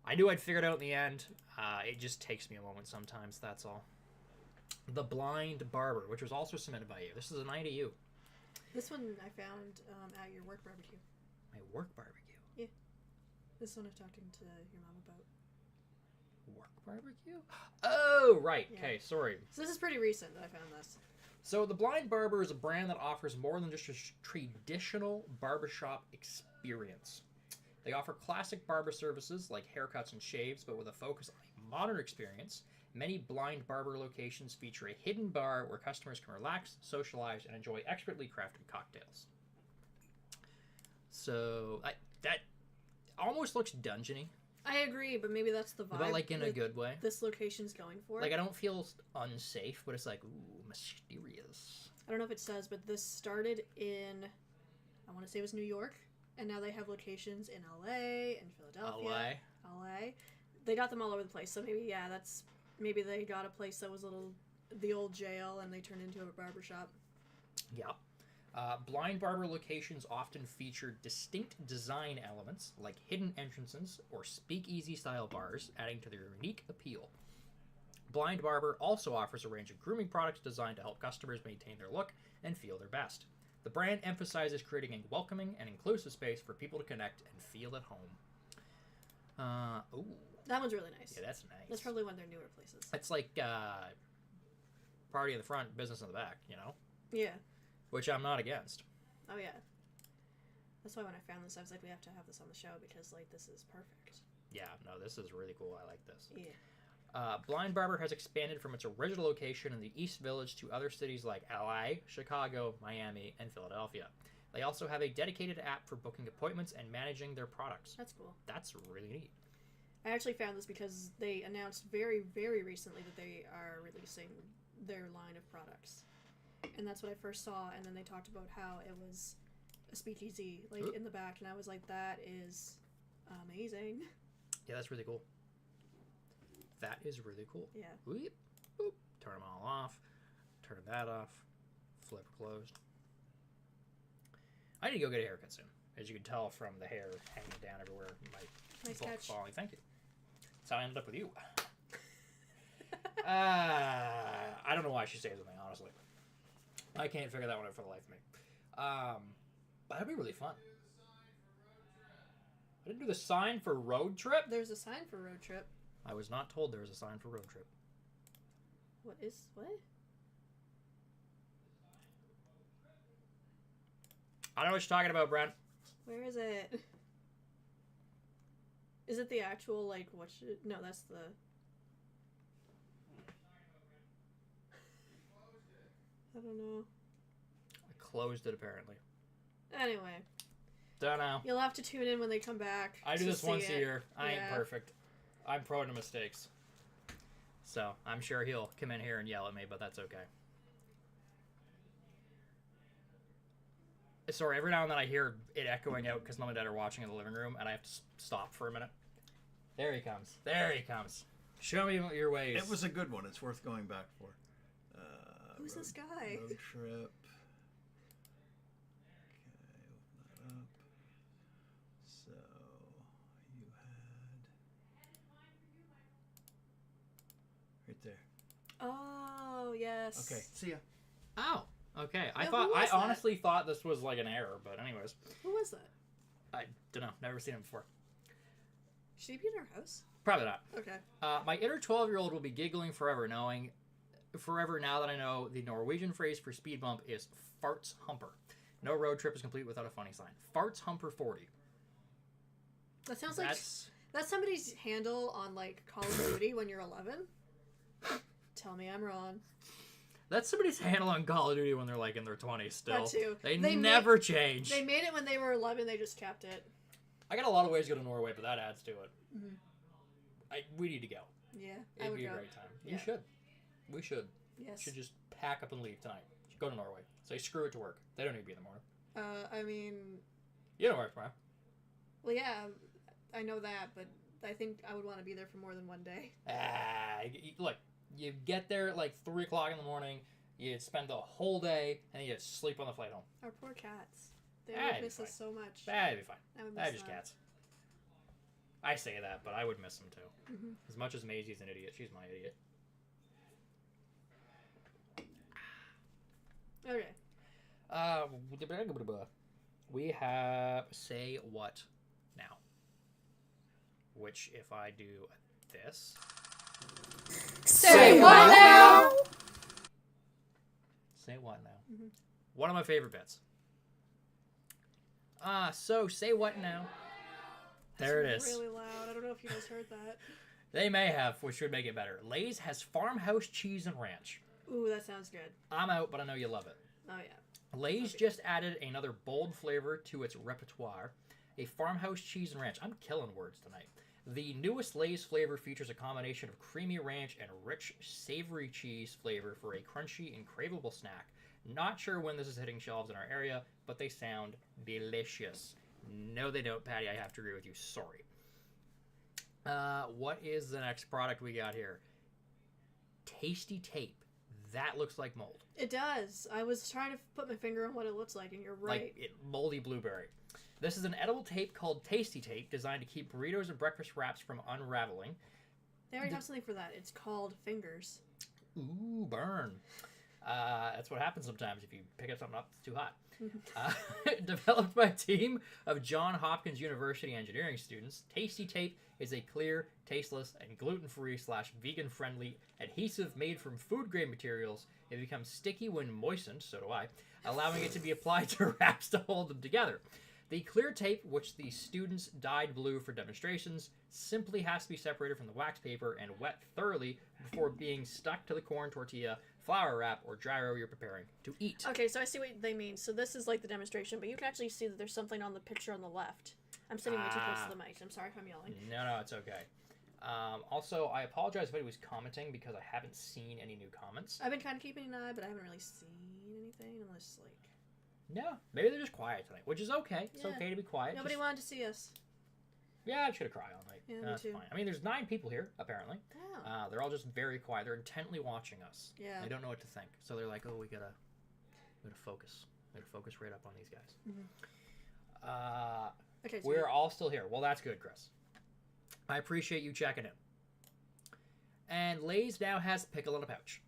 [SPEAKER 2] I knew I'd figure it out in the end. It just takes me a moment sometimes, that's all. The Blind Barber, which was also submitted by you. This is an IDU.
[SPEAKER 3] This one I found at your work barbecue.
[SPEAKER 2] My work barbecue.
[SPEAKER 3] This one I've talked to your mom about.
[SPEAKER 2] Work barbecue? Oh, right.
[SPEAKER 3] Yeah.
[SPEAKER 2] Okay, sorry.
[SPEAKER 3] So this is pretty recent that I found this.
[SPEAKER 2] So The Blind Barber is a brand that offers more than just a traditional barbershop experience. They offer classic barber services like haircuts and shaves, but with a focus on a modern experience. Many Blind Barber locations feature a hidden bar where customers can relax, socialize, and enjoy expertly crafted cocktails. So that almost looks dungeony,
[SPEAKER 3] I agree, but maybe that's the vibe.
[SPEAKER 2] but like in a
[SPEAKER 3] that
[SPEAKER 2] good way.
[SPEAKER 3] This location's going for.
[SPEAKER 2] Like I don't feel unsafe, but it's like ooh, mysterious.
[SPEAKER 3] I don't know if it says, but this started in, I want to say it was New York, and now they have locations in LA and Philadelphia. LA. They got them all over the place, so maybe they got a place that was the old jail, and they turned into a barbershop.
[SPEAKER 2] Yeah. Blind Barber locations often feature distinct design elements like hidden entrances or speakeasy-style bars, adding to their unique appeal. Blind Barber also offers a range of grooming products designed to help customers maintain their look and feel their best. The brand emphasizes creating a welcoming and inclusive space for people to connect and feel at home. Ooh.
[SPEAKER 3] That one's really nice.
[SPEAKER 2] Yeah, that's nice.
[SPEAKER 3] That's probably one of their newer places.
[SPEAKER 2] It's like party in the front, business in the back, you know?
[SPEAKER 3] Yeah.
[SPEAKER 2] Which I'm not against.
[SPEAKER 3] Oh, yeah. That's why when I found this, I was like, we have to have this on the show because, like, this is perfect.
[SPEAKER 2] Yeah, no, this is really cool. I like this.
[SPEAKER 3] Yeah.
[SPEAKER 2] Blind Barber has expanded from its original location in the East Village to other cities like LA, Chicago, Miami, and Philadelphia. They also have a dedicated app for booking appointments and managing their products.
[SPEAKER 3] That's cool.
[SPEAKER 2] That's really neat.
[SPEAKER 3] I actually found this because they announced very, very recently that they are releasing their line of products. And that's what I first saw, and then they talked about how it was a speakeasy, like, in the back, and I was like, that is amazing.
[SPEAKER 2] Yeah, that's really cool. That is really cool.
[SPEAKER 3] Yeah.
[SPEAKER 2] Boop, boop. Turn them all off. Turn that off. Flip closed. I need to go get a haircut soon. As you can tell from the hair hanging down everywhere. My
[SPEAKER 3] Nice
[SPEAKER 2] book
[SPEAKER 3] catch.
[SPEAKER 2] falling. Thank you. That's how I ended up with you. I don't know why she stays with me, honestly. I can't figure that one out for the life of me. But that'd be really fun. I didn't do the sign for road trip?
[SPEAKER 3] There's a sign for road trip.
[SPEAKER 2] I was not told there was a sign for road trip.
[SPEAKER 3] What?
[SPEAKER 2] I don't know what you're talking about, Brent.
[SPEAKER 3] Where is it? Is it the actual, like, no, that's the... I don't know.
[SPEAKER 2] I closed it apparently.
[SPEAKER 3] Anyway.
[SPEAKER 2] Don't know.
[SPEAKER 3] You'll have to tune in when they come back.
[SPEAKER 2] I do this once a year. I ain't
[SPEAKER 3] Yeah.
[SPEAKER 2] perfect. I'm prone to mistakes. So I'm sure he'll come in here and yell at me, but that's okay. Sorry, every now and then I hear it echoing out because mom and dad are watching in the living room, and I have to stop for a minute. There he comes. There he comes. Show me your ways.
[SPEAKER 4] It was a good one. It's worth going back for.
[SPEAKER 3] Who's this guy?
[SPEAKER 4] Road trip. Okay, open that up. So, you had... Right there.
[SPEAKER 3] Oh, yes.
[SPEAKER 4] Okay, see ya.
[SPEAKER 2] Oh, okay.
[SPEAKER 3] Yeah,
[SPEAKER 2] I
[SPEAKER 3] who was that?
[SPEAKER 2] honestly thought this was like an error, but anyways.
[SPEAKER 3] Who was that?
[SPEAKER 2] I don't know. Never seen him before.
[SPEAKER 3] Should he be in our house?
[SPEAKER 2] Probably not.
[SPEAKER 3] Okay.
[SPEAKER 2] My inner 12-year-old will be giggling forever now that I know the Norwegian phrase for speed bump is farts humper. No road trip is complete without a funny sign. Farts humper 40.
[SPEAKER 3] That sounds like that's somebody's handle on like Call of Duty when you're 11. Tell me I'm wrong.
[SPEAKER 2] That's somebody's handle on Call of Duty when they're like in their 20s still.
[SPEAKER 3] That too.
[SPEAKER 2] They never change.
[SPEAKER 3] They made it when they were 11. They just kept it.
[SPEAKER 2] I got a lot of ways to go to Norway, but that adds to it.
[SPEAKER 3] Mm-hmm.
[SPEAKER 2] We need to go.
[SPEAKER 3] Yeah, I
[SPEAKER 2] It'd
[SPEAKER 3] would
[SPEAKER 2] be
[SPEAKER 3] go.
[SPEAKER 2] a great time.
[SPEAKER 3] Yeah.
[SPEAKER 2] You should. We should.
[SPEAKER 3] Yes.
[SPEAKER 2] Should just pack up and leave tonight. Go to Norway. Say screw it to work. They don't need to be in the morning.
[SPEAKER 3] I mean,
[SPEAKER 2] You don't work tomorrow.
[SPEAKER 3] well, yeah, I know that, but I think I would want to be there for more than one day.
[SPEAKER 2] Look, you get there at like 3 o'clock in the morning. You spend the whole day, and then you sleep on the flight home.
[SPEAKER 3] Our poor cats. They
[SPEAKER 2] That'd
[SPEAKER 3] would
[SPEAKER 2] be
[SPEAKER 3] miss
[SPEAKER 2] fine.
[SPEAKER 3] us so much.
[SPEAKER 2] That'd be fine.
[SPEAKER 3] I would miss
[SPEAKER 2] That'd just
[SPEAKER 3] them.
[SPEAKER 2] cats. I say that, but I would miss them too.
[SPEAKER 3] Mhm.
[SPEAKER 2] As much as Maisie's an idiot, she's my idiot.
[SPEAKER 3] Okay.
[SPEAKER 2] We have Say What Now. Which, if I do this...
[SPEAKER 1] Say what now?
[SPEAKER 2] Say What Now.
[SPEAKER 3] Mhm.
[SPEAKER 2] One of my favorite bits. So Say What Now. There it is.
[SPEAKER 3] Really loud. I don't know if you guys heard that.
[SPEAKER 2] They may have, which would make it better. Lay's has farmhouse cheese and ranch.
[SPEAKER 3] Ooh, that sounds good.
[SPEAKER 2] I'm out, but I know you love it.
[SPEAKER 3] Oh yeah.
[SPEAKER 2] Lay's
[SPEAKER 3] Okay.
[SPEAKER 2] just added another bold flavor to its repertoire. A farmhouse cheese and ranch. I'm killing words tonight. The newest Lay's flavor features a combination of creamy ranch and rich, savory cheese flavor for a crunchy and craveable snack. Not sure when this is hitting shelves in our area, but they sound delicious. No, they don't, Patty. I have to agree with you. Sorry. What is the next product we got here? Tasty Tape. That looks like mold.
[SPEAKER 3] It does. I was trying to put my finger on what it looks like, and you're right.
[SPEAKER 2] Like moldy blueberry. This is an edible tape called Tasty Tape, designed to keep burritos and breakfast wraps from unraveling.
[SPEAKER 3] They already have something for that. It's called fingers.
[SPEAKER 2] Ooh, burn. That's what happens sometimes if you pick up something up that's too hot. Developed by a team of Johns Hopkins University engineering students, Tasty Tape is a clear, tasteless, and gluten-free / vegan-friendly adhesive made from food-grade materials. It becomes sticky when moistened, so do I, allowing it to be applied to wraps to hold them together. The clear tape, which the students dyed blue for demonstrations, simply has to be separated from the wax paper and wet thoroughly before being stuck to the corn tortilla, flour wrap, or gyro you're preparing to eat.
[SPEAKER 3] Okay, so I see what they mean. So this is like the demonstration, but you can actually see that there's something on the picture on the left. I'm sitting way too close to the mic. I'm sorry if I'm yelling.
[SPEAKER 2] No, it's okay. Also, I apologize if anybody was commenting because I haven't seen any new comments.
[SPEAKER 3] I've been kind of keeping an eye, but I haven't really seen anything unless like.
[SPEAKER 2] No, maybe they're just quiet tonight, which is okay. It's
[SPEAKER 3] Yeah.
[SPEAKER 2] okay to be quiet.
[SPEAKER 3] Nobody wanted to see us.
[SPEAKER 2] Yeah, I should have cried all night.
[SPEAKER 3] Yeah, me
[SPEAKER 2] That's
[SPEAKER 3] too.
[SPEAKER 2] fine. I mean, there's 9 people here, apparently.
[SPEAKER 3] Oh.
[SPEAKER 2] They're all just very quiet. They're intently watching us.
[SPEAKER 3] Yeah.
[SPEAKER 2] They don't know what to think. So they're like, oh, we gotta focus. We gotta focus right up on these guys.
[SPEAKER 3] Mm-hmm. Okay. So
[SPEAKER 2] We're all still here. Well, that's good, Chris. I appreciate you checking in. And Lay's now has pickle in a pouch.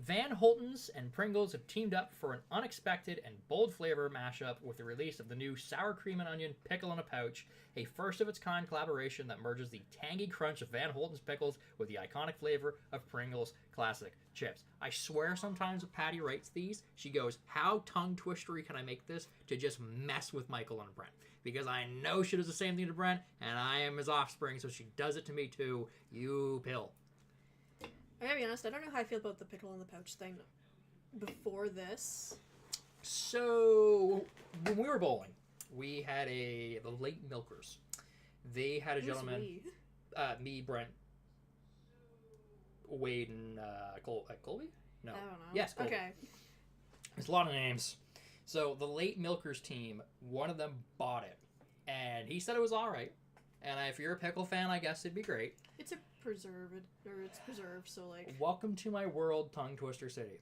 [SPEAKER 2] Van Holten's and Pringles have teamed up for an unexpected and bold flavor mashup with the release of the new sour cream and onion pickle in a pouch, a first-of-its-kind collaboration that merges the tangy crunch of Van Holten's pickles with the iconic flavor of Pringles classic chips. I swear sometimes when Patty writes these, she goes, how tongue-twistery can I make this to just mess with Michael and Brent? Because I know she does the same thing to Brent, and I am his offspring, so she does it to me too. You pill.
[SPEAKER 3] I gotta be honest, I don't know how I feel about the pickle in the pouch thing before this.
[SPEAKER 2] So, when we were bowling, we had the late milkers. They had a
[SPEAKER 3] Who's
[SPEAKER 2] gentleman,
[SPEAKER 3] we?
[SPEAKER 2] me, Brent, Wade, and Colby? No.
[SPEAKER 3] I don't know.
[SPEAKER 2] Yes, Colby.
[SPEAKER 3] Okay.
[SPEAKER 2] There's a lot of names. So, the late milkers team, one of them bought it. And he said it was alright. And if you're a pickle fan, I guess it'd be great.
[SPEAKER 3] It's a preserved, or it's preserved, so like...
[SPEAKER 2] Welcome to my world, Tongue Twister City.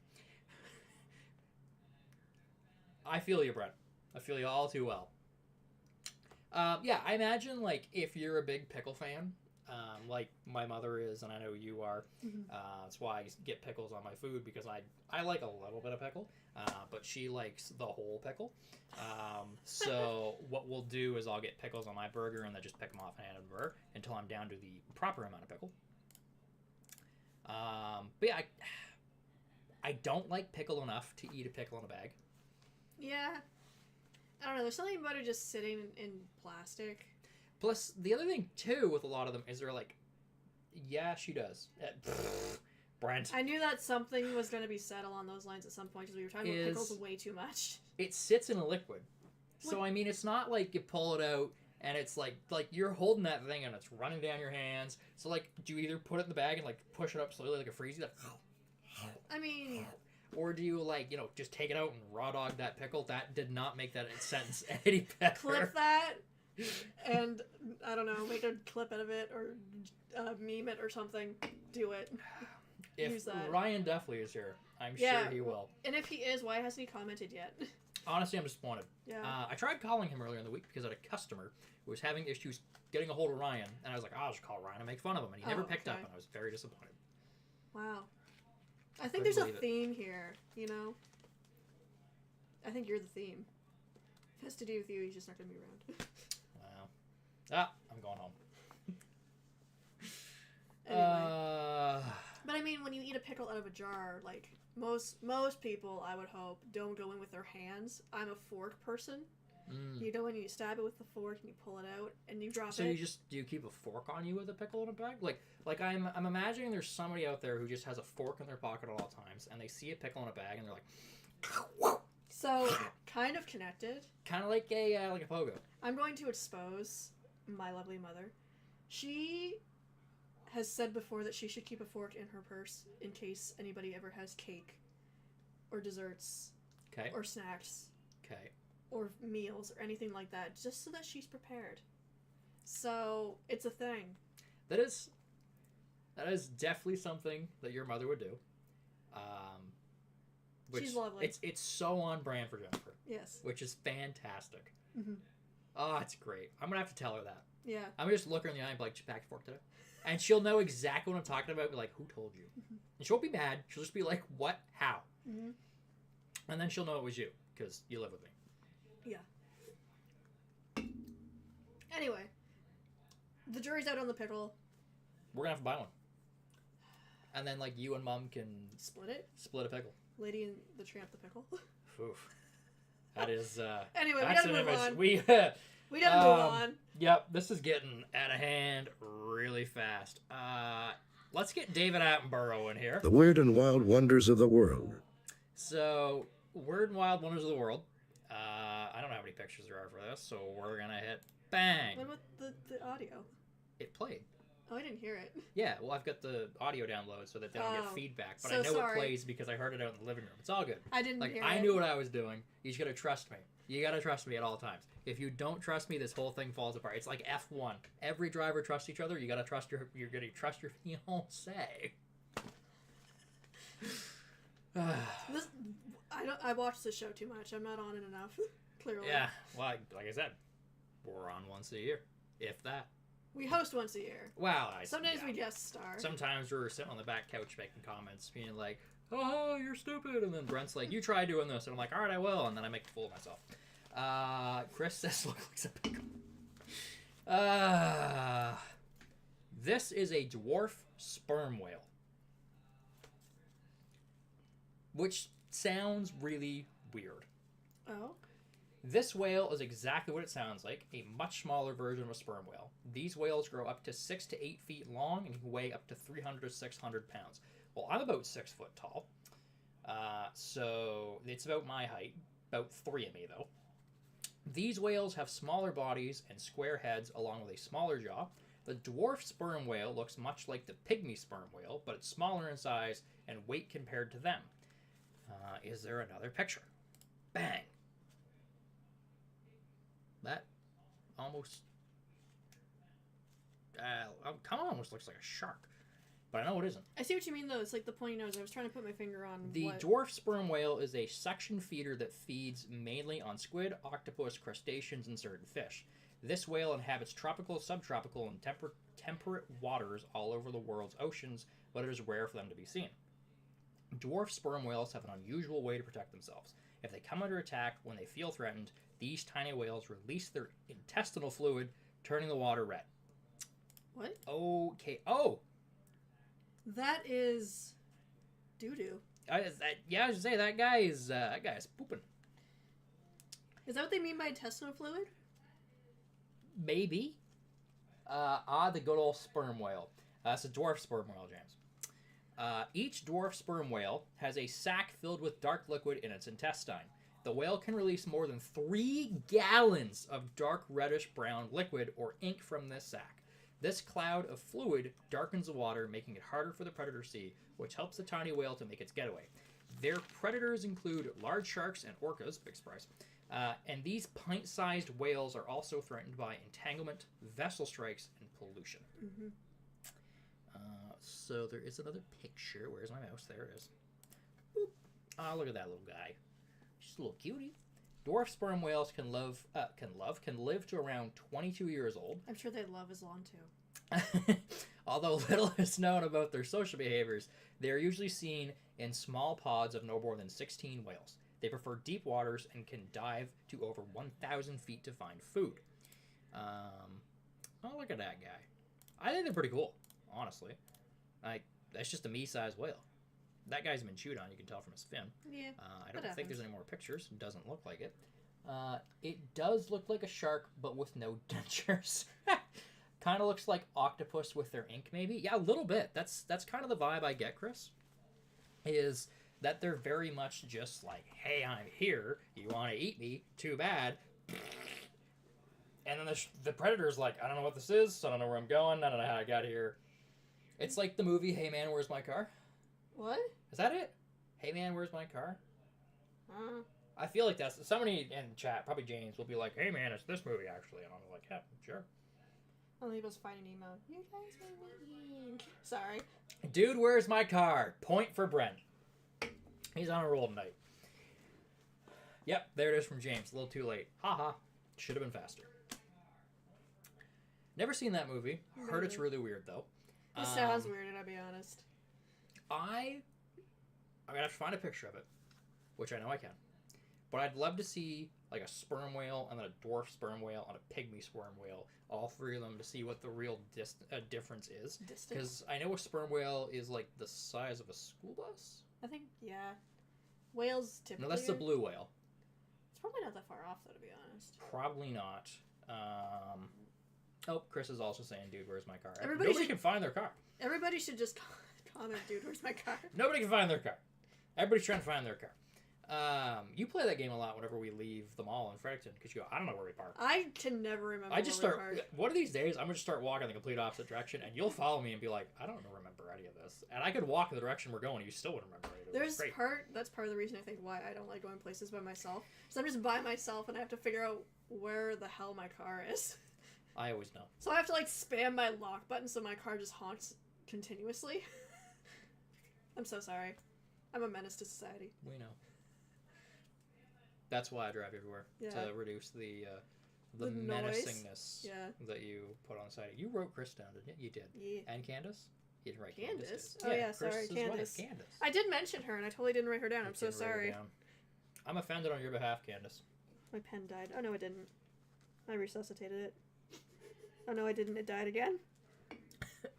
[SPEAKER 2] I feel you, Brent. I feel you all too well. Yeah, I imagine, like, if you're a big pickle fan, like my mother is, and I know you are, that's why I get pickles on my food, because I like a little bit of pickle, but she likes the whole pickle. So what we'll do is I'll get pickles on my burger, and then just pick them off and hand them to her until I'm down to the proper amount of pickle. But yeah, I don't like pickle enough to eat a pickle in a bag.
[SPEAKER 3] Yeah. I don't know, there's something about it just sitting in plastic.
[SPEAKER 2] Plus, the other thing, too, with a lot of them is they're like, yeah, she does. Brent.
[SPEAKER 3] I knew that something was going to be said along those lines at some point, because we were talking about pickles way too much.
[SPEAKER 2] It sits in a liquid. So, I mean, it's not like you pull it out and it's like you're holding that thing and it's running down your hands. So, like, do you either put it in the bag and, like, push it up slowly like a freezy? Like,
[SPEAKER 3] I mean...
[SPEAKER 2] Or do you, like, just take it out and raw dog that pickle? That did not make that sentence any better.
[SPEAKER 3] Clip that, and, I don't know, make a clip out of it, or meme it or something. Do it. Use
[SPEAKER 2] If
[SPEAKER 3] that.
[SPEAKER 2] Ryan Duffley is here, I'm sure he will.
[SPEAKER 3] And if he is, why hasn't he commented yet?
[SPEAKER 2] Honestly, I'm disappointed.
[SPEAKER 3] Yeah.
[SPEAKER 2] I tried calling him earlier in the week because I had a customer who was having issues getting a hold of Ryan, and I was like, I'll just call Ryan and make fun of him, and he never picked up, and I was very disappointed.
[SPEAKER 3] Wow. I think there's a theme here, you know? I think you're the theme. If it has to do with you, he's just not going to be around.
[SPEAKER 2] Wow. I'm going home.
[SPEAKER 3] Anyway. But I mean, when you eat a pickle out of a jar, like, most people, I would hope, don't go in with their hands. I'm a fork person. You know, when you stab it with the fork and you pull it out and you drop it.
[SPEAKER 2] So do you keep a fork on you with a pickle in a bag? Like I'm imagining there's somebody out there who just has a fork in their pocket at all times, and they see a pickle in a bag and they're like,
[SPEAKER 3] so kind of connected.
[SPEAKER 2] Kind of like a pogo.
[SPEAKER 3] I'm going to expose my lovely mother. She has said before that she should keep a fork in her purse in case anybody ever has cake or desserts or snacks.
[SPEAKER 2] Okay.
[SPEAKER 3] Or meals or anything like that, just so that she's prepared. So it's a thing.
[SPEAKER 2] That is definitely something that your mother would do.
[SPEAKER 3] She's lovely.
[SPEAKER 2] It's so on brand for Jennifer.
[SPEAKER 3] Yes.
[SPEAKER 2] Which is fantastic.
[SPEAKER 3] Mm-hmm.
[SPEAKER 2] Oh, it's great. I'm gonna have to tell her that.
[SPEAKER 3] Yeah.
[SPEAKER 2] I'm gonna just look her in the eye and be like, "Did you pack your fork today?" And she'll know exactly what I'm talking about. Be like, "Who told you?" And she won't be mad. She'll just be like, "What? How?" And then she'll know it was you because you live with me.
[SPEAKER 3] Yeah. Anyway, the jury's out on the pickle.
[SPEAKER 2] We're gonna have to buy one. And then, like, you and Mom can
[SPEAKER 3] split it.
[SPEAKER 2] Split a pickle.
[SPEAKER 3] Lady and the Tramp the pickle.
[SPEAKER 2] Oof. That is.
[SPEAKER 3] Anyway, we gotta move on.
[SPEAKER 2] We
[SPEAKER 3] gotta move on.
[SPEAKER 2] Yep, this is getting out of hand really fast. Let's get David Attenborough in here.
[SPEAKER 5] The Weird and Wild Wonders of the World.
[SPEAKER 2] So, Weird and Wild Wonders of the World. I don't know how many pictures there are for this, so we're gonna hit bang.
[SPEAKER 3] What about the audio?
[SPEAKER 2] It played.
[SPEAKER 3] Oh, I didn't hear it.
[SPEAKER 2] Yeah, well, I've got the audio download so that they don't get feedback, but
[SPEAKER 3] so
[SPEAKER 2] I know
[SPEAKER 3] sorry.
[SPEAKER 2] it plays because I heard it out in the living room. It's all good.
[SPEAKER 3] I didn't hear it.
[SPEAKER 2] I knew what I was doing. You just gotta trust me. You gotta trust me at all times. If you don't trust me, this whole thing falls apart. It's like F1. Every driver trusts each other. You gotta trust your fiancé.
[SPEAKER 3] I watched this show too much. I'm not on it enough. Clearly.
[SPEAKER 2] Yeah. Well, like I said, we're on once a year, if that.
[SPEAKER 3] We host once a year.
[SPEAKER 2] Wow.
[SPEAKER 3] Sometimes we guest star.
[SPEAKER 2] Sometimes we're sitting on the back couch making comments, being like, "Oh, you're stupid," and then Brent's like, "You try doing this," and I'm like, "All right, I will," and then I make a fool of myself. Chris says, "Look like a pickle." This is a dwarf sperm whale, which sounds really weird.
[SPEAKER 3] Oh.
[SPEAKER 2] This whale is exactly what it sounds like, a much smaller version of a sperm whale. These whales grow up to 6 to 8 feet long and can weigh up to 300 to 600 pounds. Well, I'm about 6 foot tall. So it's about my height. About 3 of me, though. These whales have smaller bodies and square heads along with a smaller jaw. The dwarf sperm whale looks much like the pygmy sperm whale, but it's smaller in size and weight compared to them. Is there another picture? Bang! That almost... kind of almost looks like a shark. But I know it isn't.
[SPEAKER 3] I see what you mean, though. It's like the pointy nose. I was trying to put my finger on
[SPEAKER 2] The dwarf sperm whale is a suction feeder that feeds mainly on squid, octopus, crustaceans, and certain fish. This whale inhabits tropical, subtropical, and temperate waters all over the world's oceans, but it is rare for them to be seen. Dwarf sperm whales have an unusual way to protect themselves. If they come under attack when they feel threatened, these tiny whales release their intestinal fluid, turning the water red.
[SPEAKER 3] What?
[SPEAKER 2] Okay. Oh!
[SPEAKER 3] That is doo-doo.
[SPEAKER 2] I was going to say, that guy is pooping.
[SPEAKER 3] Is that what they mean by intestinal fluid?
[SPEAKER 2] Maybe. The good old sperm whale. It's a dwarf sperm whale, James. Each dwarf sperm whale has a sac filled with dark liquid in its intestine. The whale can release more than 3 gallons of dark reddish-brown liquid or ink from this sac. This cloud of fluid darkens the water, making it harder for the predator to see, which helps the tiny whale to make its getaway. Their predators include large sharks and orcas, big surprise, and these pint-sized whales are also threatened by entanglement, vessel strikes, and pollution.
[SPEAKER 3] Mm-hmm.
[SPEAKER 2] So there is another picture. Where's my mouse? There it is. Boop. Oh, look at that little guy. Just a little cutie. Dwarf sperm whales can live to around 22 years old.
[SPEAKER 3] I'm sure they love as long, too.
[SPEAKER 2] Although little is known about their social behaviors, they are usually seen in small pods of no more than 16 whales. They prefer deep waters and can dive to over 1,000 feet to find food. Oh, look at that guy. I think they're pretty cool, honestly. That's just a me-sized whale. That guy's been chewed on, you can tell from his fin.
[SPEAKER 3] Yeah.
[SPEAKER 2] I don't think there's any more pictures. It doesn't look like it. It does look like a shark, but with no dentures. Kind of looks like octopus with their ink, maybe. Yeah, a little bit. That's kind of the vibe I get, Chris. Is that they're very much just like, hey, I'm here. You want to eat me? Too bad. And then the predator's like, I don't know what this is. I don't know where I'm going. I don't know how I got here. It's like the movie, Hey Man, Where's My Car?
[SPEAKER 3] What?
[SPEAKER 2] Is that it? Hey Man, Where's My Car? I feel like that's... Somebody in chat, probably James, will be like, hey man, it's this movie actually. And I'm like, yeah, sure.
[SPEAKER 3] I'll leave us finding Nemo. You guys are mean. Sorry.
[SPEAKER 2] Dude, where's my car? Point for Brent. He's on a roll tonight. Yep, there it is from James. A little too late. Haha. Should have been faster. Never seen that movie. Heard it's really weird, though.
[SPEAKER 3] It sounds weird, and I'll be honest.
[SPEAKER 2] I'm gonna have to find a picture of it, which I know I can. But I'd love to see like a sperm whale and then a dwarf sperm whale and a pygmy sperm whale, all 3 of them, to see what the real difference is. Because I know a sperm whale is like the size of a school bus.
[SPEAKER 3] I think, yeah. Whales typically.
[SPEAKER 2] No, that's the blue whale.
[SPEAKER 3] It's probably not that far off, though, to be honest.
[SPEAKER 2] Probably not. Oh, Chris is also saying, dude, where's my car?
[SPEAKER 3] Everybody
[SPEAKER 2] Nobody can find their car.
[SPEAKER 3] Everybody should just comment, dude, where's my car?
[SPEAKER 2] Nobody can find their car. Everybody's trying to find their car. You play that game a lot whenever we leave the mall in Fredericton, because you go, I don't know where we park.
[SPEAKER 3] I can never remember
[SPEAKER 2] I just
[SPEAKER 3] where we
[SPEAKER 2] start,
[SPEAKER 3] parked.
[SPEAKER 2] one of these days, I'm going to start walking the complete opposite direction, and you'll follow me and be like, I don't remember any of this. And I could walk in the direction we're going, and you still wouldn't remember any of this.
[SPEAKER 3] That's part of the reason I think why I don't like going places by myself. So I'm just by myself, and I have to figure out where the hell my car is.
[SPEAKER 2] I always know.
[SPEAKER 3] So I have to, like, spam my lock button so my car just honks continuously. I'm so sorry. I'm a menace to society.
[SPEAKER 2] We know. That's why I drive everywhere, to reduce the menacingness that you put on the side. You wrote Chris down, didn't you? You did.
[SPEAKER 3] Yeah.
[SPEAKER 2] And Candace? You didn't write
[SPEAKER 3] Candace?
[SPEAKER 2] Did.
[SPEAKER 3] Oh, yeah, sorry, Candace.
[SPEAKER 2] Candace.
[SPEAKER 3] I did mention her, and I totally didn't write her down. I'm so sorry.
[SPEAKER 2] I'm offended on your behalf, Candace.
[SPEAKER 3] My pen died. Oh, no, it didn't. I resuscitated it. Oh, no, I didn't. It died again.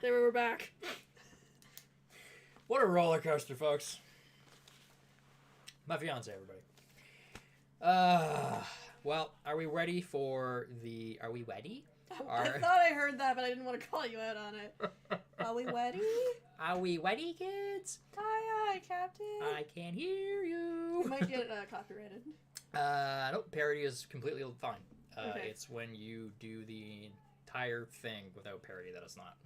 [SPEAKER 3] There we were back.
[SPEAKER 2] What a roller coaster, folks. My fiance, everybody. Well, are we ready?
[SPEAKER 3] I
[SPEAKER 2] Are,
[SPEAKER 3] thought I heard that, but I didn't want to call you out on it. Are we ready?
[SPEAKER 2] are we ready, kids?
[SPEAKER 3] Aye, aye, Captain.
[SPEAKER 2] I can't hear you.
[SPEAKER 3] We might get copyrighted.
[SPEAKER 2] Nope, parody is completely fine.
[SPEAKER 3] Okay.
[SPEAKER 2] It's when you do the entire thing without parody that it's not.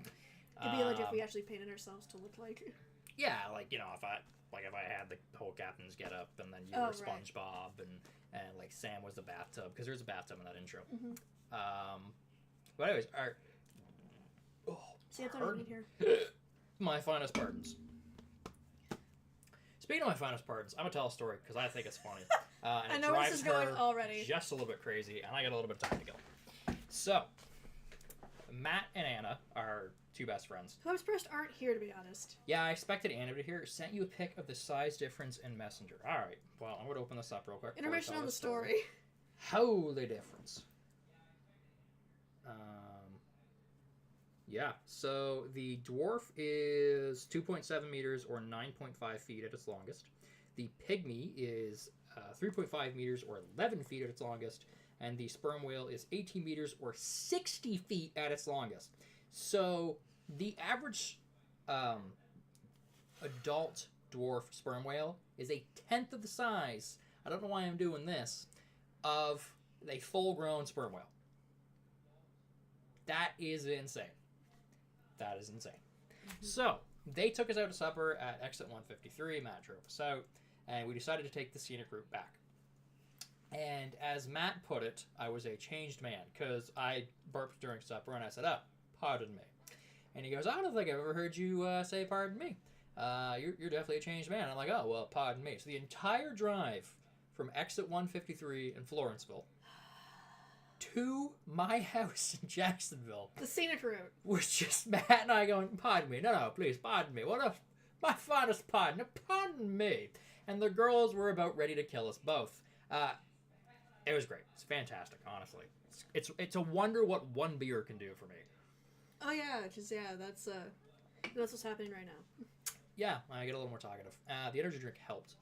[SPEAKER 3] It'd be like if we actually painted ourselves to look like.
[SPEAKER 2] Yeah, like, you know, if I had the whole captain's get up and then you were
[SPEAKER 3] right.
[SPEAKER 2] SpongeBob and like Sam was the bathtub, because there's a bathtub in that intro.
[SPEAKER 3] Mm-hmm.
[SPEAKER 2] But anyways,
[SPEAKER 3] See, that's what I need here.
[SPEAKER 2] my finest pardons. Speaking of my finest pardons, I'm gonna tell a story because I think it's funny. And
[SPEAKER 3] I
[SPEAKER 2] it
[SPEAKER 3] know where
[SPEAKER 2] drives
[SPEAKER 3] this is going
[SPEAKER 2] her
[SPEAKER 3] already.
[SPEAKER 2] just a little bit crazy, and I got a little bit of time to kill. So, Matt and Anna are two best friends.
[SPEAKER 3] Who I'm surprised aren't here, to be honest.
[SPEAKER 2] Yeah, I expected Anna to be here. Sent you a pic of the size difference in Messenger. All right, well, I'm gonna open this up real quick. before I
[SPEAKER 3] Intermission
[SPEAKER 2] tell
[SPEAKER 3] on the
[SPEAKER 2] this
[SPEAKER 3] story.
[SPEAKER 2] Holy difference. Yeah, so the dwarf is 2.7 meters or 9.5 feet at its longest. The pygmy is 3.5 meters or 11 feet at its longest. And the sperm whale is 18 meters or 60 feet at its longest. So the average adult dwarf sperm whale is a tenth of the size, I don't know why I'm doing this, of a full-grown sperm whale. That is insane. That is insane. Mm-hmm. So, they took us out to supper at exit 153. Matt drove us out, and we decided to take the scenic route back. And as Matt put it, I was a changed man, because I burped during supper, and I said, pardon me. And he goes, I don't think I've ever heard you say pardon me. You're definitely a changed man. I'm like, oh, well, pardon me. So the entire drive from exit 153 in Florenceville to my house in Jacksonville,
[SPEAKER 3] The scenic route.
[SPEAKER 2] was just Matt and I going, pardon me. No, please, pardon me. My finest pardon. Pardon me. And the girls were about ready to kill us both. It was great. It's fantastic, honestly. It's a wonder what one beer can do for me.
[SPEAKER 3] Oh yeah, because that's what's happening right now.
[SPEAKER 2] Yeah, I get a little more talkative. The energy drink helped.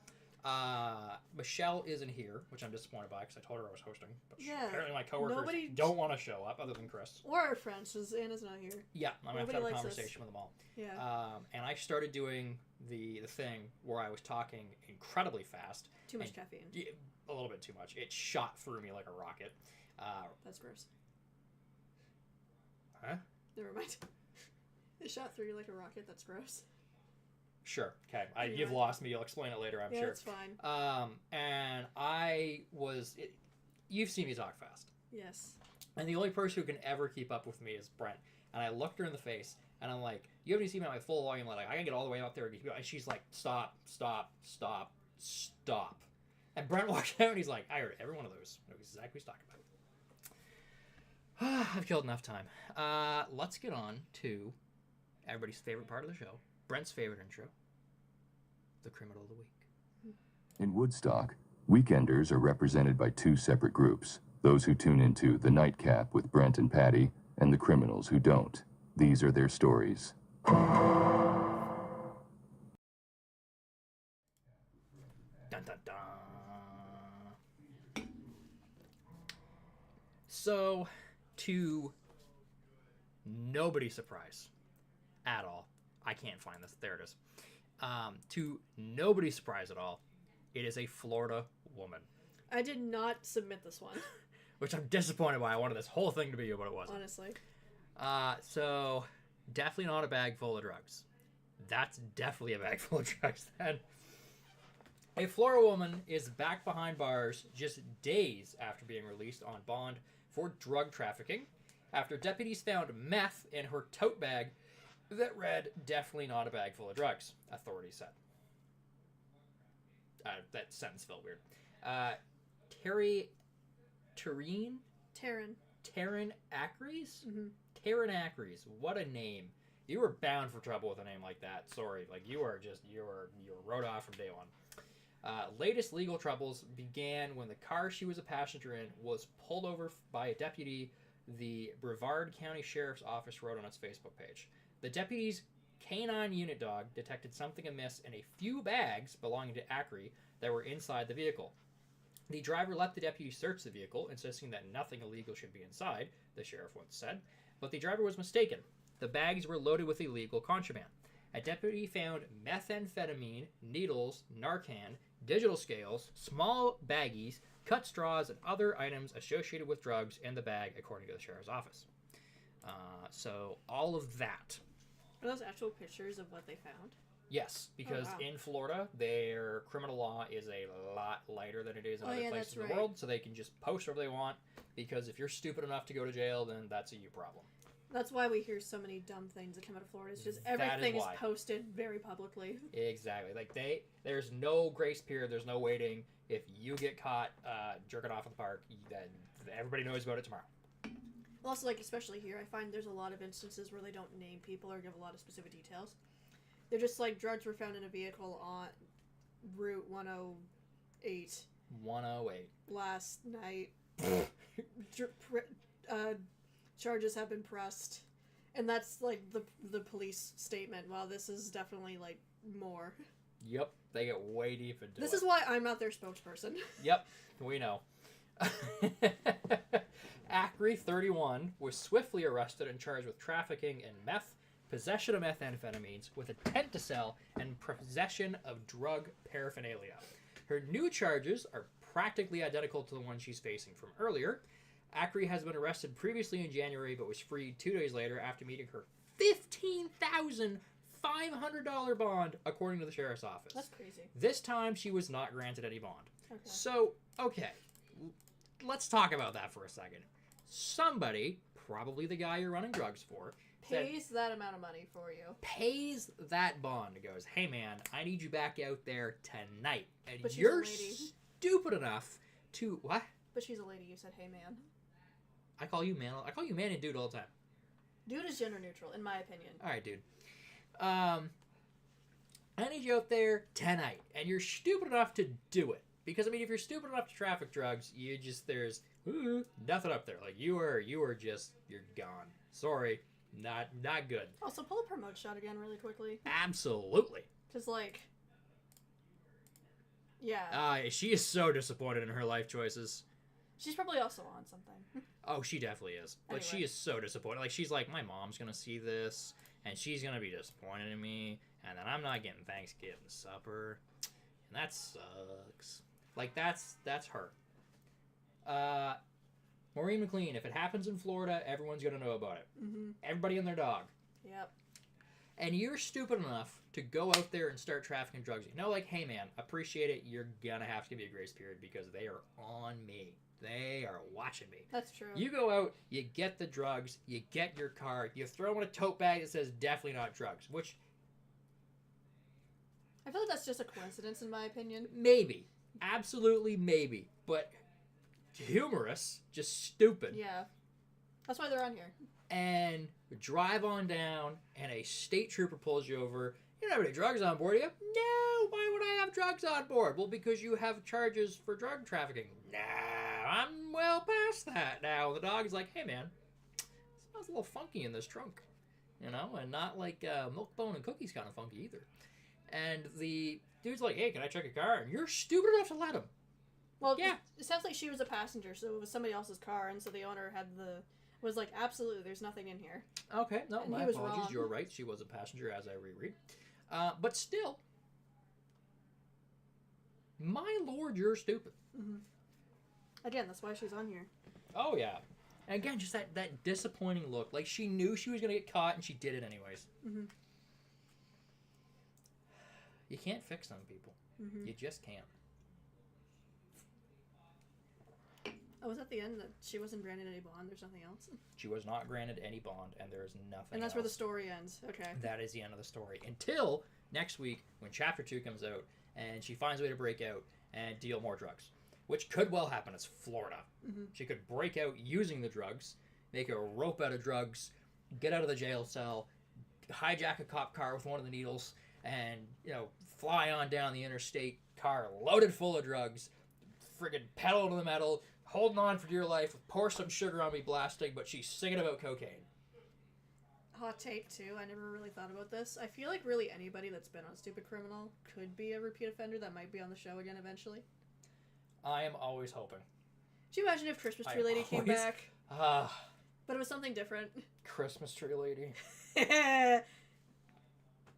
[SPEAKER 2] Michelle isn't here, which I'm disappointed by because I told her I was hosting. But apparently my coworkers don't want to show up other than Chris.
[SPEAKER 3] Or our friends, because Anna's not here.
[SPEAKER 2] Yeah, I'm going to have a conversation with them all.
[SPEAKER 3] Yeah.
[SPEAKER 2] And I started doing the thing where I was talking incredibly fast.
[SPEAKER 3] Too much caffeine.
[SPEAKER 2] A little bit too much. It shot through me like a rocket.
[SPEAKER 3] That's gross.
[SPEAKER 2] Huh?
[SPEAKER 3] Never mind. It shot through you like a rocket. That's gross.
[SPEAKER 2] Sure. Okay. You've lost me. You'll explain it later, I'm sure.
[SPEAKER 3] Yeah, it's fine.
[SPEAKER 2] And I was... You've seen me talk fast.
[SPEAKER 3] Yes.
[SPEAKER 2] And the only person who can ever keep up with me is Brent. And I looked her in the face, and I'm like, you haven't seen me at my full volume. Like, I can get all the way out there. And she's like, stop. And Brent walked out, and he's like, I heard every one of those. I know exactly what he's talking about. I've killed enough time. Let's get on to everybody's favorite part of the show. Brent's favorite intro. The Criminal of the Week.
[SPEAKER 6] In Woodstock, weekenders are represented by two separate groups. Those who tune into the NightCap with Brent and Patty, and the criminals who don't. These are their stories.
[SPEAKER 2] Dun, dun, dun. So, to nobody's surprise at all, I can't find this. There it is. To nobody's surprise at all, it is a Florida woman.
[SPEAKER 3] I did not submit this one.
[SPEAKER 2] Which I'm disappointed by. I wanted this whole thing to be you, but it wasn't.
[SPEAKER 3] Honestly.
[SPEAKER 2] So, definitely not a bag full of drugs. That's definitely a bag full of drugs then. A Florida woman is back behind bars just days after being released on bond for drug trafficking after deputies found meth in her tote bag that read, definitely not a bag full of drugs, authorities said. That sentence felt weird. Taryn Acres?
[SPEAKER 3] Mm-hmm.
[SPEAKER 2] Taryn Acres. What a name. You were bound for trouble with a name like that. Sorry. Like, you were wrote off from day one. Latest legal troubles began when the car she was a passenger in was pulled over by a deputy, the Brevard County Sheriff's Office wrote on its Facebook page. The deputy's canine unit dog detected something amiss in a few bags belonging to Acre that were inside the vehicle. The driver let the deputy search the vehicle, insisting that nothing illegal should be inside, the sheriff once said, but the driver was mistaken. The bags were loaded with illegal contraband. A deputy found methamphetamine, needles, Narcan, digital scales, small baggies, cut straws, and other items associated with drugs in the bag, according to the sheriff's office. So all of that.
[SPEAKER 3] Are those actual pictures of what they found?
[SPEAKER 2] Yes, because
[SPEAKER 3] wow.
[SPEAKER 2] in Florida, their criminal law is a lot lighter than it is in other places in the world, so they can just post whatever they want, because if you're stupid enough to go to jail, then that's a you problem.
[SPEAKER 3] That's why we hear so many dumb things that come out of Florida. It's just everything is posted very publicly.
[SPEAKER 2] Exactly. Like, there's no grace period, there's no waiting. If you get caught jerking off in the park, then everybody knows about it tomorrow.
[SPEAKER 3] Also, like, especially here, I find there's a lot of instances where they don't name people or give a lot of specific details. They're just like, drugs were found in a vehicle on Route 108.
[SPEAKER 2] 108.
[SPEAKER 3] Last night. Charges have been pressed. And that's, like, the police statement. Wow, this is definitely, like, more.
[SPEAKER 2] Yep, they get way deep into it.
[SPEAKER 3] This is why I'm not their spokesperson.
[SPEAKER 2] Yep, we know. Acri, 31, was swiftly arrested and charged with trafficking in meth, possession of methamphetamines with intent to sell, and possession of drug paraphernalia. Her new charges are practically identical to the ones she's facing from earlier. Acri has been arrested previously in January, but was freed 2 days later after meeting her $15,500 bond, according to the sheriff's office.
[SPEAKER 3] That's crazy.
[SPEAKER 2] This time, she was not granted any bond.
[SPEAKER 3] Okay.
[SPEAKER 2] So, okay, let's talk about that for a second. Somebody, probably the guy you're running drugs for,
[SPEAKER 3] pays that amount of money for you.
[SPEAKER 2] Pays that bond and goes, hey man, I need you back out there tonight. And
[SPEAKER 3] but
[SPEAKER 2] you're stupid enough to, what?
[SPEAKER 3] But she's a lady, you said, hey man.
[SPEAKER 2] I call you man. I call you man and dude all the time.
[SPEAKER 3] Dude is gender neutral, in my opinion.
[SPEAKER 2] Alright, dude. I need you out there tonight. And you're stupid enough to do it. Because, I mean, if you're stupid enough to traffic drugs, you just, there's nothing up there. Like, you are just, you're gone. Sorry. Not good.
[SPEAKER 3] Also, pull a promote shot again really quickly.
[SPEAKER 2] Absolutely.
[SPEAKER 3] Because, like, yeah.
[SPEAKER 2] She is so disappointed in her life choices.
[SPEAKER 3] She's probably also on something.
[SPEAKER 2] Oh, she definitely is. But
[SPEAKER 3] anyway.
[SPEAKER 2] She is so disappointed. Like, she's like, my mom's going to see this, and she's going to be disappointed in me, and then I'm not getting Thanksgiving supper, and that sucks. Like, that's her. Maureen McLean, if it happens in Florida, everyone's going to know about it.
[SPEAKER 3] Mm-hmm.
[SPEAKER 2] Everybody and their dog.
[SPEAKER 3] Yep.
[SPEAKER 2] And you're stupid enough to go out there and start trafficking drugs. You know, like, hey, man, appreciate it. You're going to have to give me a grace period because they are on me. They are watching me.
[SPEAKER 3] That's true.
[SPEAKER 2] You go out, you get the drugs, you get your car, you throw in a tote bag that says definitely not drugs, which...
[SPEAKER 3] I feel like that's just a coincidence in my opinion.
[SPEAKER 2] Maybe. Absolutely maybe. But humorous, just stupid.
[SPEAKER 3] Yeah. That's why they're on here.
[SPEAKER 2] And drive on down, and a state trooper pulls you over. You don't have any drugs on board, do you? No, why would I have drugs on board? Well, because you have charges for drug trafficking. Nah, I'm well past that now. The dog's like, hey, man, it smells a little funky in this trunk. You know, and not like milk bone and cookies kind of funky either. And the dude's like, hey, can I check your car? And you're stupid enough to let him.
[SPEAKER 3] Well,
[SPEAKER 2] yeah.
[SPEAKER 3] It sounds like she was a passenger, so it was somebody else's car, and so the owner was like, absolutely, there's nothing in here.
[SPEAKER 2] Okay, no,
[SPEAKER 3] and
[SPEAKER 2] my apologies.
[SPEAKER 3] Wrong.
[SPEAKER 2] You're right. She was a passenger as I reread. But still, my lord, you're stupid.
[SPEAKER 3] Mm-hmm. Again, that's why she's on here.
[SPEAKER 2] Oh, yeah. And again, just that disappointing look. Like, she knew she was going to get caught, and she did it anyways.
[SPEAKER 3] Mm-hmm.
[SPEAKER 2] You can't fix some people.
[SPEAKER 3] Mm-hmm.
[SPEAKER 2] You just can't.
[SPEAKER 3] Oh, was that the end that she wasn't granted any bond? There's nothing else?
[SPEAKER 2] She was not granted any bond, and there is nothing
[SPEAKER 3] And that's
[SPEAKER 2] else.
[SPEAKER 3] where the story ends. Okay.
[SPEAKER 2] That is the end of the story. Until next week, when Chapter 2 comes out, and she finds a way to break out and deal more drugs. Which could well happen. It's Florida.
[SPEAKER 3] Mm-hmm.
[SPEAKER 2] She could break out using the drugs, make a rope out of drugs, get out of the jail cell, hijack a cop car with one of the needles, and, you know, fly on down the interstate, car loaded full of drugs, friggin' pedal to the metal, holding on for dear life, pour some sugar on me blasting, but she's singing about cocaine.
[SPEAKER 3] Hot take, too. I never really thought about this. I feel like really anybody that's been on Stupid Criminal could be a repeat offender that might be on the show again eventually.
[SPEAKER 2] I am always hoping.
[SPEAKER 3] Could you imagine if Christmas Tree
[SPEAKER 2] I
[SPEAKER 3] Lady came
[SPEAKER 2] always-
[SPEAKER 3] back? But it was something different.
[SPEAKER 2] Christmas tree lady.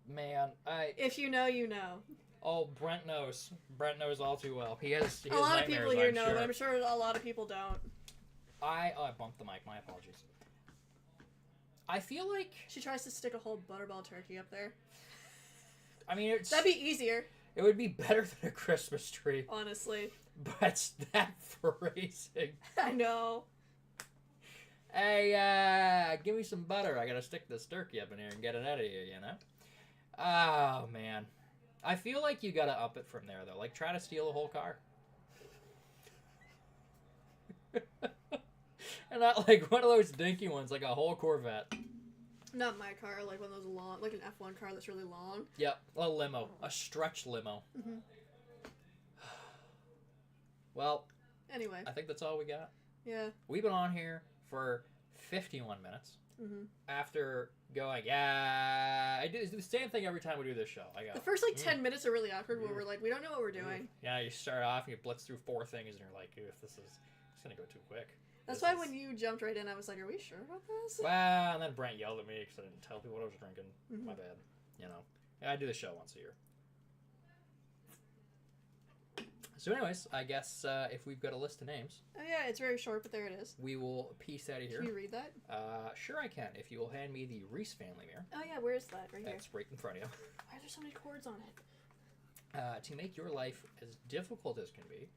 [SPEAKER 2] Man,
[SPEAKER 3] If you know, you know.
[SPEAKER 2] Oh, Brent knows. Brent knows all too well. He has
[SPEAKER 3] A lot of people here know,
[SPEAKER 2] sure.
[SPEAKER 3] but I'm sure a lot of people don't.
[SPEAKER 2] I bumped the mic. My apologies. I feel like...
[SPEAKER 3] She tries to stick a whole butterball turkey up there.
[SPEAKER 2] I mean, it's...
[SPEAKER 3] That'd be easier,
[SPEAKER 2] It would be better than a Christmas tree.
[SPEAKER 3] honestly.
[SPEAKER 2] But that phrasing...
[SPEAKER 3] I know.
[SPEAKER 2] Hey, give me some butter. I gotta stick this turkey up in here and get it out of here, you know? Oh, man. I feel like you gotta up it from there, though. Like, try to steal a whole car. And not like one of those dinky ones, like a whole Corvette.
[SPEAKER 3] Not my car, like one of those long, like an F1 car that's really long.
[SPEAKER 2] Yep, a limo. A stretch limo.
[SPEAKER 3] Mhm.
[SPEAKER 2] Well,
[SPEAKER 3] Anyway,
[SPEAKER 2] I think that's all we got.
[SPEAKER 3] yeah.
[SPEAKER 2] We've been on here for 51 minutes.
[SPEAKER 3] Mhm.
[SPEAKER 2] After going, yeah, I do the same thing every time we do this show. I go,
[SPEAKER 3] The first like 10 minutes are really awkward where we're like, we don't know what we're doing.
[SPEAKER 2] yeah, you start off and you blitz through 4 things and you're like, if this is, it's gonna go too quick.
[SPEAKER 3] That's
[SPEAKER 2] This
[SPEAKER 3] why
[SPEAKER 2] is-
[SPEAKER 3] when you jumped right in, I was like, are we sure about this?
[SPEAKER 2] Well, and then Brent yelled at me because I didn't tell people what I was drinking.
[SPEAKER 3] Mhm.
[SPEAKER 2] My bad. You know, yeah, I do the show once a year. So, anyways, I guess if we've got a list of names,
[SPEAKER 3] Oh yeah, it's very short, but there it is.
[SPEAKER 2] we will piece out of here.
[SPEAKER 3] Can you read that?
[SPEAKER 2] Sure, I can. If you will hand me the Reese family mirror,
[SPEAKER 3] Oh yeah, where is that? Right here.
[SPEAKER 2] that's right in front of you.
[SPEAKER 3] Why are there so many cords on it?
[SPEAKER 2] To make your life as difficult as can be,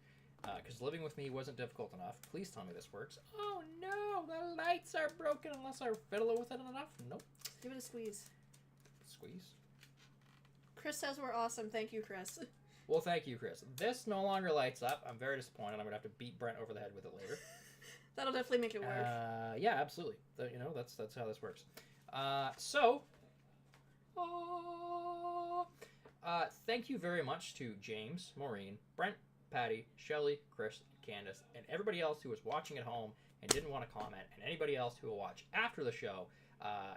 [SPEAKER 2] because living with me wasn't difficult enough. Please tell me this works. Oh no, the lights are broken unless I fiddle with it enough. Nope.
[SPEAKER 3] Give it a squeeze.
[SPEAKER 2] Squeeze.
[SPEAKER 3] Chris says we're awesome. Thank you, Chris.
[SPEAKER 2] Well, thank you, Chris. This no longer lights up. I'm very disappointed. I'm gonna have to beat Brent over the head with it later.
[SPEAKER 3] That'll definitely make it work.
[SPEAKER 2] Yeah, absolutely. You know, that's how this works. Thank you very much to James, Maureen, Brent, Patty, Shelly, Chris, Candace, and everybody else who was watching at home and didn't want to comment, and anybody else who will watch after the show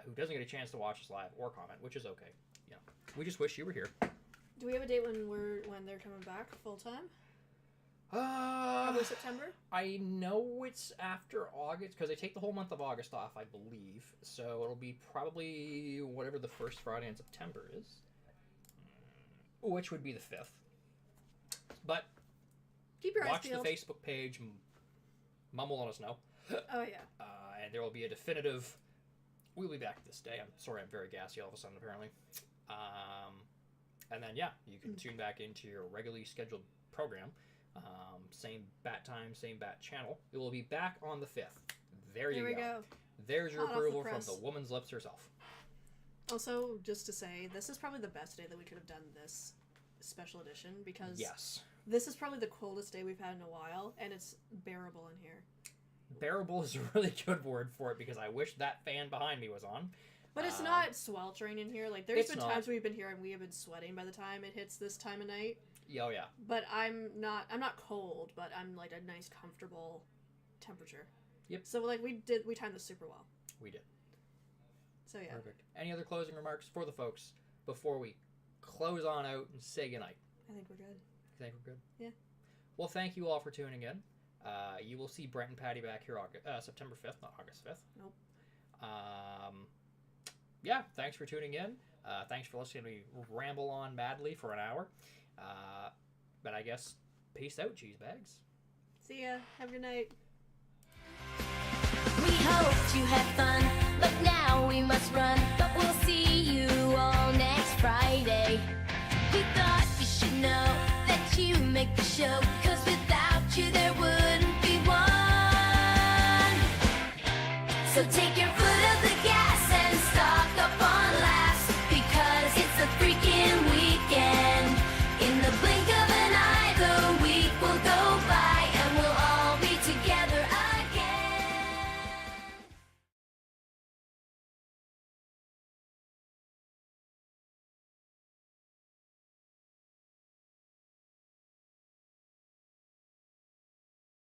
[SPEAKER 2] who doesn't get a chance to watch us live or comment, which is okay. You know, we just wish you were here.
[SPEAKER 3] Do we have a date when they're coming back full time? Probably September.
[SPEAKER 2] I know it's after August because they take the whole month of August off, I believe. So it'll be probably whatever the first Friday in September is, which would be the 5th. But
[SPEAKER 3] Keep your eyes
[SPEAKER 2] watch the
[SPEAKER 3] peeled.
[SPEAKER 2] Facebook page. Mum will let us know,
[SPEAKER 3] Oh yeah.
[SPEAKER 2] and there will be a definitive. We'll be back this day. I'm sorry, I'm very gassy all of a sudden apparently. And then, yeah, you can tune back into your regularly scheduled program. Same bat time, same bat channel. It will be back on the 5th. There you
[SPEAKER 3] we go.
[SPEAKER 2] There's your
[SPEAKER 3] Hot off the
[SPEAKER 2] approval from
[SPEAKER 3] press.
[SPEAKER 2] the woman's lips herself.
[SPEAKER 3] Also, just to say, this is probably the best day that we could have done this special edition because
[SPEAKER 2] Yes.
[SPEAKER 3] this is probably the coldest day we've had in a while, and it's bearable in here.
[SPEAKER 2] Bearable is a really good word for it because I wish that fan behind me was on.
[SPEAKER 3] But it's not sweltering in here. Like, there's
[SPEAKER 2] It's
[SPEAKER 3] been
[SPEAKER 2] not.
[SPEAKER 3] times we've been here and we have been sweating by the time it hits this time of night.
[SPEAKER 2] Oh, yeah.
[SPEAKER 3] But I'm not cold, but I'm like a nice, comfortable temperature.
[SPEAKER 2] Yep.
[SPEAKER 3] So, like, we timed this super well.
[SPEAKER 2] We did.
[SPEAKER 3] So, yeah.
[SPEAKER 2] Perfect. Any other closing remarks for the folks before we close on out and say goodnight?
[SPEAKER 3] I think we're good.
[SPEAKER 2] You think we're good?
[SPEAKER 3] Yeah.
[SPEAKER 2] Well, thank you all for tuning in. You will see Brent and Patty back here September 5th, not August 5th.
[SPEAKER 3] Nope.
[SPEAKER 2] Yeah, thanks for tuning in. Thanks for listening to me ramble on madly for an hour. But I guess, peace out, cheese bags.
[SPEAKER 3] See ya. Have a good night.
[SPEAKER 7] We hoped you had fun, but now we must run. But we'll see you all next Friday.